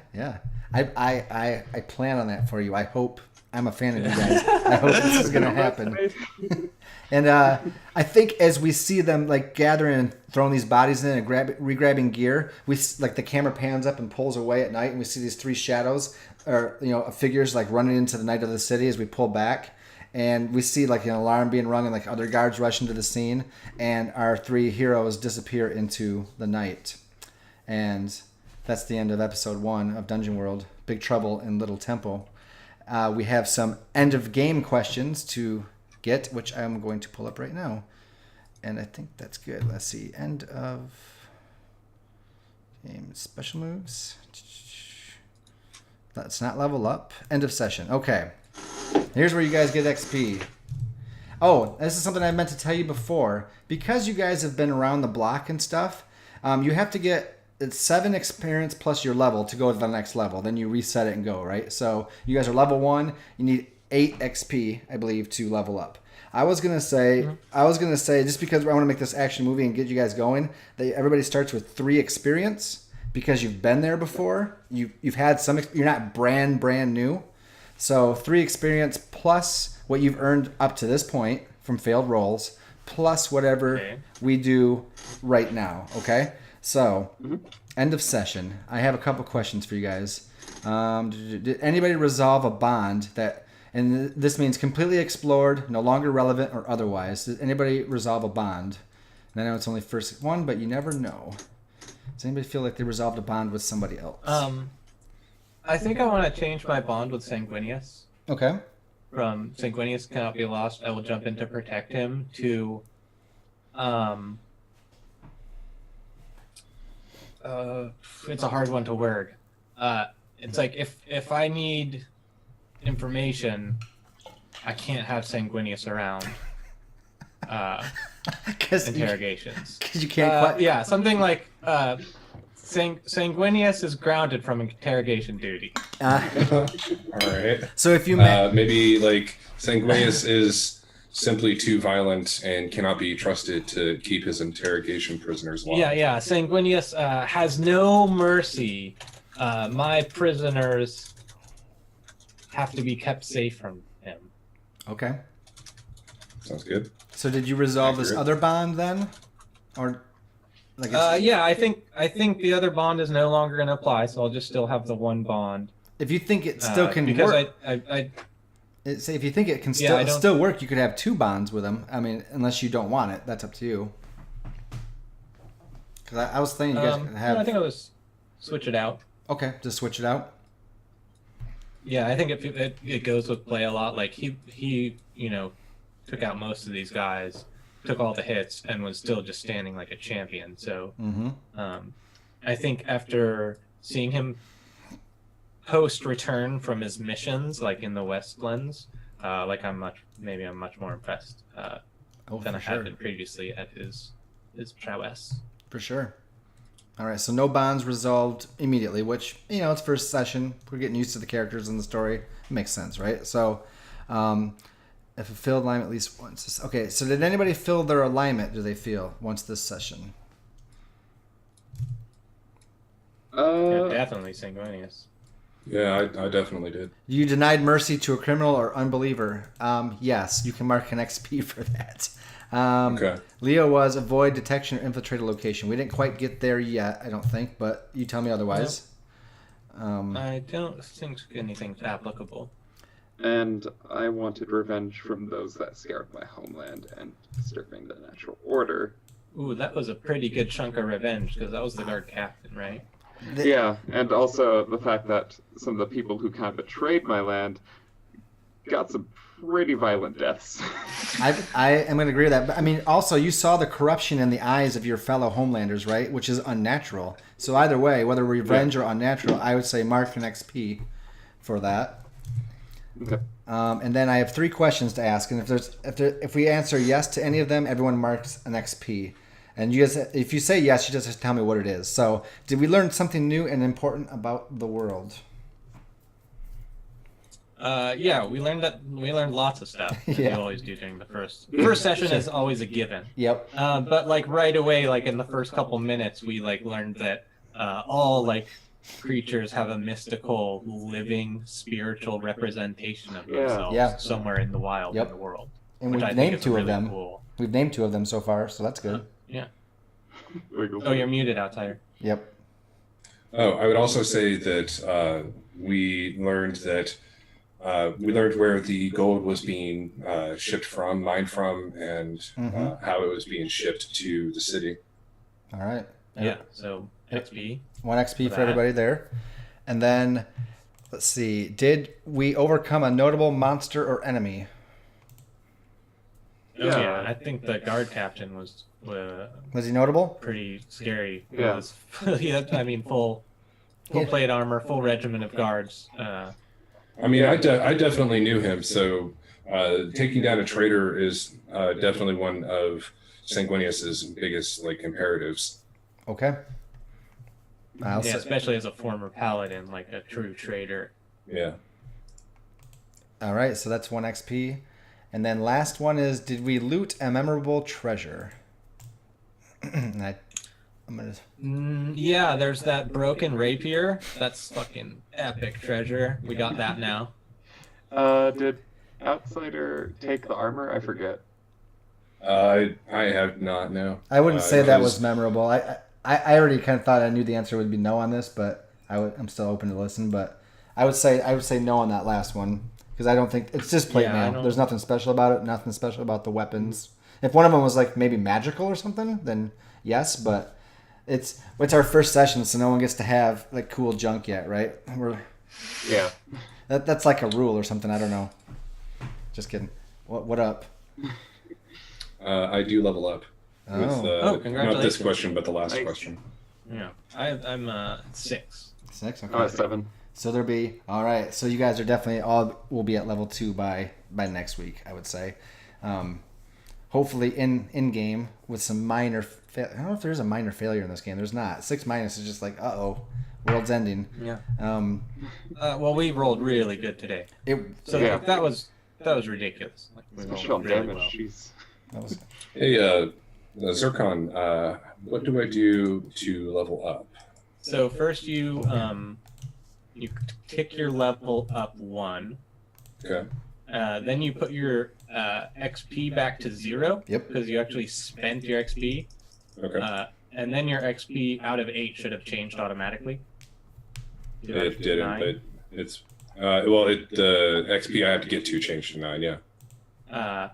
I plan on that for you. I hope. I'm a fan of you guys. I hope this is going to happen. And I think as we see them like gathering and throwing these bodies in and re-grabbing gear, the camera pans up and pulls away at night, and we see these 3 shadows or figures like running into the night of the city as we pull back, and we see like an alarm being rung and like other guards rush into the scene, and our 3 heroes disappear into the night. And that's the end of episode 1 of Dungeon World: Big Trouble in Little Temple. We have some end of game questions to get, which I'm going to pull up right now. And I think that's good. Let's see. End of game special moves. Let's not level up. End of session. Okay. Here's where you guys get XP. Oh, this is something I meant to tell you before. Because you guys have been around the block and stuff, you have to get... It's 7 experience plus your level to go to the next level. Then you reset it and go, right? So you guys are level 1. You need 8 XP, I believe, to level up. I was gonna say, just because I want to make this action movie and get you guys going, that everybody starts with 3 experience because you've been there before. You've had some. You're not brand new. So 3 experience plus what you've earned up to this point from failed rolls, plus whatever we do right now. Okay. So, end of session. I have a couple questions for you guys. Did anybody resolve a bond that, and this means completely explored, no longer relevant, or otherwise? Did anybody resolve a bond? And I know it's only first 1, but you never know. Does anybody feel like they resolved a bond with somebody else? I think I want to change my bond with Sanguinius. Okay. From Sanguinius cannot be lost, I will jump in to protect him, to it's a hard one to word. It's like if I need information, I can't have Sanguinius around. Interrogations. Because you can't quite... Yeah, something like Sanguinius is grounded from interrogation duty. All right. So if you maybe like Sanguinius is simply too violent and cannot be trusted to keep his interrogation prisoners long. Yeah. Sanguinius has no mercy. My prisoners have to be kept safe from him. Okay. Sounds good. So did you resolve this other bond then? Or like yeah, I think the other bond is no longer going to apply, so I'll just still have the 1 bond. If you think it still can because work, I say if you think it can Yeah, I don't- still work, you could have 2 bonds with them. I mean, unless you don't want it, that's up to you. Because I was thinking you guys could have. I think I was switch it out. Okay, just switch it out. Yeah, I think it goes with play a lot. Like he took out most of these guys, took all the hits, and was still just standing like a champion. So I think after seeing him post return from his missions, like in the Westlands, like I'm much more impressed than I had been previously at his prowess. For sure. All right, so no bonds resolved immediately, which, it's first session. We're getting used to the characters in the story. It makes sense, right? So, if a filled alignment at least once. Okay, so did anybody fill their alignment, do they feel, once this session? Yeah, definitely sanguineous. Yeah, I definitely did. You denied mercy to a criminal or unbeliever. Yes, you can mark an XP for that. Okay. Leo was avoid detection or infiltrate a location. We didn't quite get there yet, I don't think, but you tell me otherwise. I don't think anything's applicable. And I wanted revenge from those that scared my homeland and disturbing the natural order. Ooh, that was a pretty good chunk of revenge, because that was the guard captain, right? Yeah, and also the fact that some of the people who kind of betrayed my land got some pretty violent deaths. I am going to agree with that. But I mean, also, you saw the corruption in the eyes of your fellow homelanders, right? Which is unnatural. So either way, whether revenge or unnatural, I would say mark an XP for that. Okay. And then I have 3 questions to ask, and if we answer yes to any of them, everyone marks an XP. And you guys, if you say yes, you just have to tell me what it is. So, did we learn something new and important about the world? Yeah, we learned lots of stuff. As Yeah. we always do during the first session is always a given. Yep. But like right away, like in the first couple minutes, we like learned that all like creatures have a mystical, living, spiritual representation of themselves Yeah. somewhere in the wild Yep. in the world. And which we've I think named is 2 of really them. cool. We've named 2 of them so far, so that's good. Yeah. Wiggle. Oh, you're muted out, Tyler. Yep. Oh, I would also say that we learned where the gold was being mined from, and how it was being shipped to the city. All right. Yeah. So XP. 1 XP for that. everybody there. And then, let's see. Did we overcome a notable monster or enemy? Oh, Yeah. yeah. I think the guard captain was Was he notable? pretty scary. Yeah. It was, I mean, full plate armor, full regiment of guards. I mean, I definitely knew him, so taking down a traitor is definitely one of Sanguinius's biggest imperatives. Okay. Yeah, especially as a former paladin, like a true traitor. Yeah. All right, so that's 1 XP. And then last one is, did we loot a memorable treasure? And I'm gonna... Yeah, there's that broken rapier. That's fucking epic treasure. We got that now. Did Outsider take the armor? I forget. I have not, no. I wouldn't say that was because- memorable. I already kind of thought I knew the answer would be no on this, but I'm still open to listen. But I would say no on that last one, because I don't think it's just plate mail. There's nothing special about it. Nothing special about the weapons. If one of them was like maybe magical or something, then yes. But it's our first session, so no one gets to have like cool junk yet, right? Yeah. That's like a rule or something. I don't know. Just kidding. What up? I do level up with not congratulations. this question, but the last Nice. question. Yeah, I'm 6. 6. Okay. Oh, 7. So there'll be all right. So you guys are definitely all will be at level 2 by next week, I would say. Hopefully in game with some minor. I don't know if there's a minor failure in this game. There's not. 6 minus is just like world's ending. Yeah. Well, we rolled really good today. So Yeah. that was ridiculous. Like, we rolled Special really damage. well. Jeez. that was Hey, Zircon, what do I do to level up? So first you tick your level up 1. Okay. Then you put your XP back to 0. Yep. Because you actually spent your XP. Okay. And then your XP out of 8 should have changed automatically. It didn't, 9. but It's the XP I have to get to change to 9. Yeah.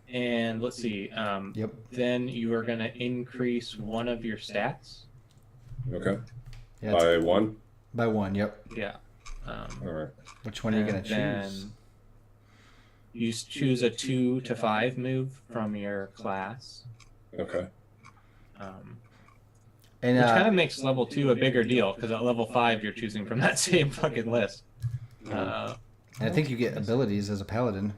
And let's see. Yep. Then you are going to increase one of your stats. Okay. Yeah, By 1. by 1. Yep. Yeah. All right. Which one are you gonna then choose? You choose a 2 to 5 move from your class. Okay. And Which kind of makes level 2 a bigger deal, because at level 5 you're choosing from that same fucking list. and I think you get abilities as a paladin.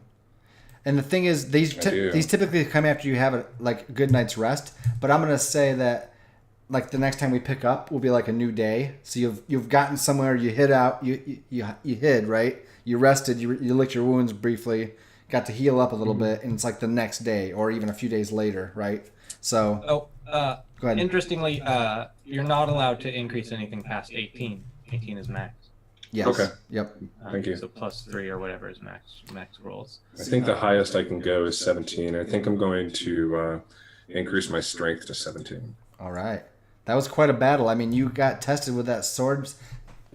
And the thing is, these I do. these typically come after you have a good night's rest. But I'm gonna say that like the next time we pick up will be like a new day. So you've gotten somewhere, you hid out, you hid, right? You rested, you licked your wounds briefly, got to heal up a little bit, and it's like the next day or even a few days later, right? So go ahead. Interestingly, you're not allowed to increase anything past 18. 18 is max. Yes. Okay. Yep. Thank you. So +3 or whatever is max rolls. I think the highest I can go is 17. I think I'm going to increase my strength to 17. All right. That was quite a battle. I mean, you got tested with that sword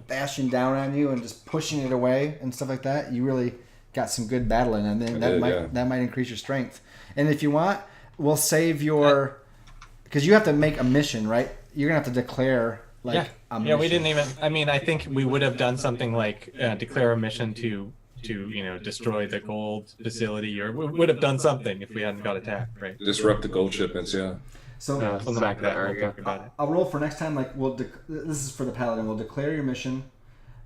bashing down on you and just pushing it away and stuff like that. You really got some good battling, and then that might increase your strength. And if you want, we'll save your because you have to make a mission, right? You're gonna have to declare a mission. Yeah, we didn't even. I mean, I think we would have done something like declare a mission to destroy the gold facility, or we would have done something if we hadn't got attacked, right? Disrupt the gold shipments, yeah. So Something like that. We'll talk about it. I'll roll for next time. Like this is for the paladin. We'll declare your mission.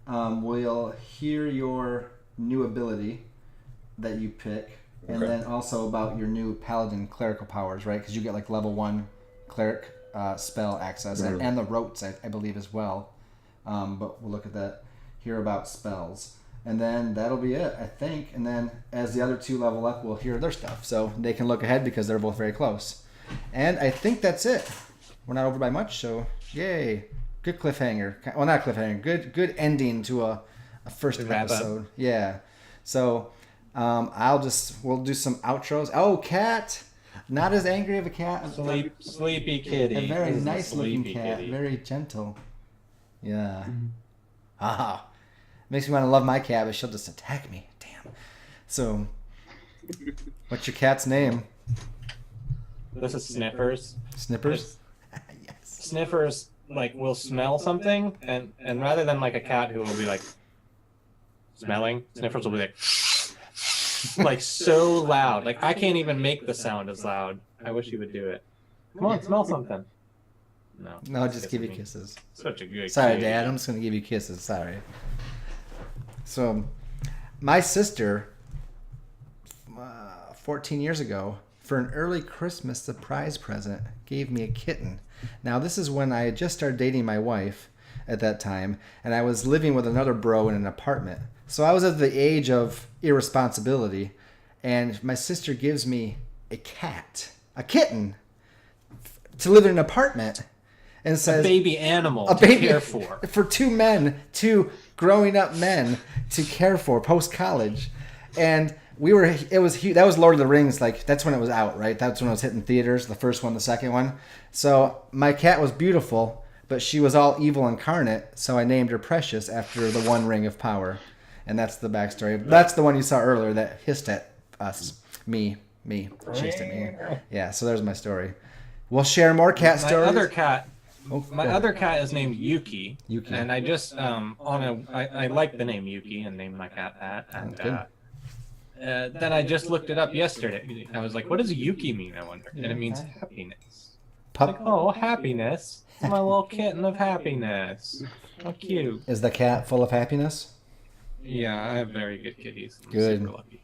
We'll hear your new ability that you pick, and then also about your new paladin clerical powers, right? Because you get like level 1 cleric spell access and the rotes, I believe, as well. But we'll look at that. Hear about spells, and then that'll be it, I think. And then as the other 2 level up, we'll hear their stuff, so they can look ahead because they're both very close. And I think that's it. We're not over by much, so yay. Good cliffhanger. Well, not cliffhanger. Good ending to a first episode. Yeah. So we'll do some outros. Oh, cat. Not as angry of a cat. Sleepy kitty. A very nice looking sleepy cat. kitty. Very gentle. Yeah. Ah. Makes me want to love my cat, but she'll just attack me. Damn. So, what's your cat's name? This is Sniffers. Snippers? Yes. Sniffers will smell something, and rather than like a cat who will be like smelling, Sniffers will be like so loud. Like I can't even make the sound as loud. I wish he would do it. Come on, smell something. No. No, just give you kisses. Such a good. Sorry, kid. Dad. I'm just gonna give you kisses. Sorry. So, my sister, 14 years ago, for an early Christmas surprise present, gave me a kitten. Now, this is when I had just started dating my wife at that time, and I was living with another bro in an apartment. So I was at the age of irresponsibility, and my sister gives me a kitten, to live in an apartment, and says, a baby animal a to baby care for. For 2 growing up men to care for post college, and that was Lord of the Rings. Like that's when it was out, right? That's when it was hitting theaters. The first one, the second one. So my cat was beautiful, but she was all evil incarnate. So I named her Precious after the One Ring of Power, and that's the backstory. That's the one you saw earlier that hissed at us, me, chased at me. Yeah. So there's my story. We'll share more cat stories. My other cat is named Yuki. Yuki. And I just I like the name Yuki and named my cat that. And then I just looked it up yesterday. I was like, what does Yuki mean, I wonder? And it means happiness. Pup. Like, happiness. It's my little kitten of happiness. How cute. Is the cat full of happiness? Yeah, I have very good kitties. I'm Good. super lucky.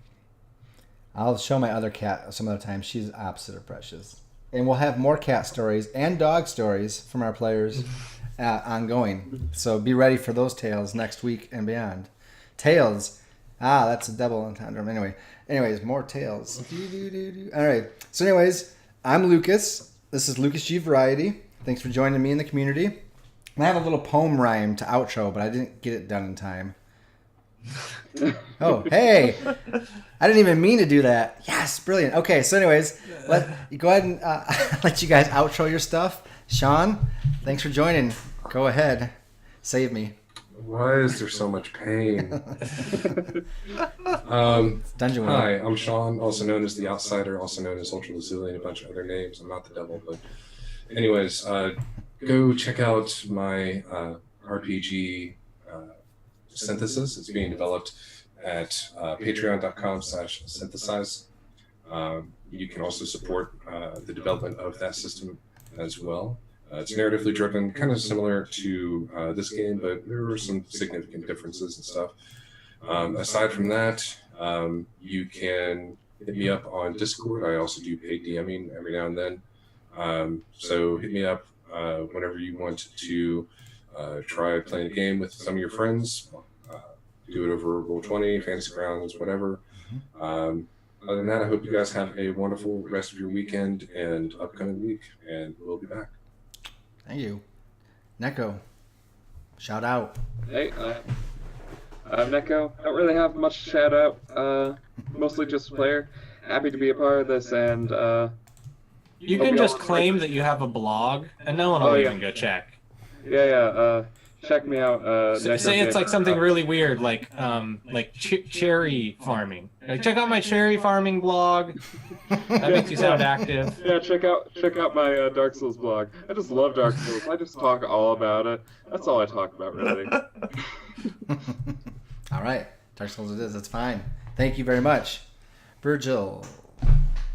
I'll show my other cat some other time. She's opposite of Precious. And we'll have more cat stories and dog stories from our players ongoing. So be ready for those tales next week and beyond. Tales. That's a double entendre. Anyways, more tales. All right. So anyways, I'm Lucas. This is Lucas G Variety. Thanks for joining me in the community. And I have a little poem rhyme to outro, but I didn't get it done in time. Oh, hey! I didn't even mean to do that. Yes, brilliant. Okay, so anyways, go ahead and let you guys outro your stuff. Sean, thanks for joining. Go ahead. Save me. Why is there so much pain? Dungeon World. Hi, I'm Sean, also known as the Outsider, also known as Ultra Lazuli, and a bunch of other names. I'm not the devil, but anyways, go check out my RPG synthesis. It's being developed at patreon.com/synthesize. You can also support the development of that system as well. It's narratively driven, kind of similar to this game, but there are some significant differences and stuff. Aside from that, you can hit me up on Discord. I also do paid DMing every now and then. So hit me up whenever you want to try playing a game with some of your friends. Do it over Roll20, Fantasy Grounds, whatever. Other than that, I hope you guys have a wonderful rest of your weekend and upcoming week, and we'll be back. Thank you. Neko, shout out. Hey, I'm Neko. Don't really have much to shout out. Mostly just a player. Happy to be a part of this, and You can just claim that you have a blog, and no one will even go check. yeah. Check me out. Say it's like something really weird, like cherry farming. Like, check out my cherry farming blog. That makes you sound active. Yeah, check out my Dark Souls blog. I just love Dark Souls. I just talk all about it. That's all I talk about, really. All right, Dark Souls it is. That's fine. Thank you very much, Virgil.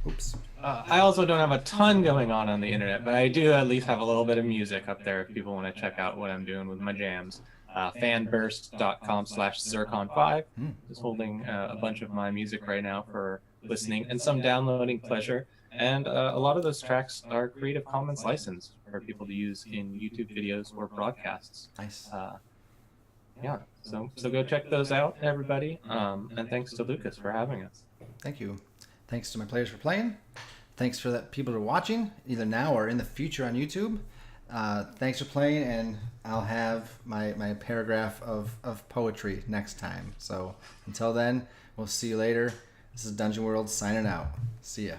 Oops. I also don't have a ton going on the internet, but I do at least have a little bit of music up there if people want to check out what I'm doing with my jams. Fanburst.com/Zircon5 is holding a bunch of my music right now for listening and some downloading pleasure. And a lot of those tracks are Creative Commons licensed for people to use in YouTube videos or broadcasts. Nice. Yeah, so go check those out, everybody. And thanks to Lucas for having us. Thank you. Thanks to my players for playing. Thanks for that people who are watching, either now or in the future on YouTube. Thanks for playing, and I'll have my paragraph of poetry next time. So until then, we'll see you later. This is Dungeon World signing out. See ya.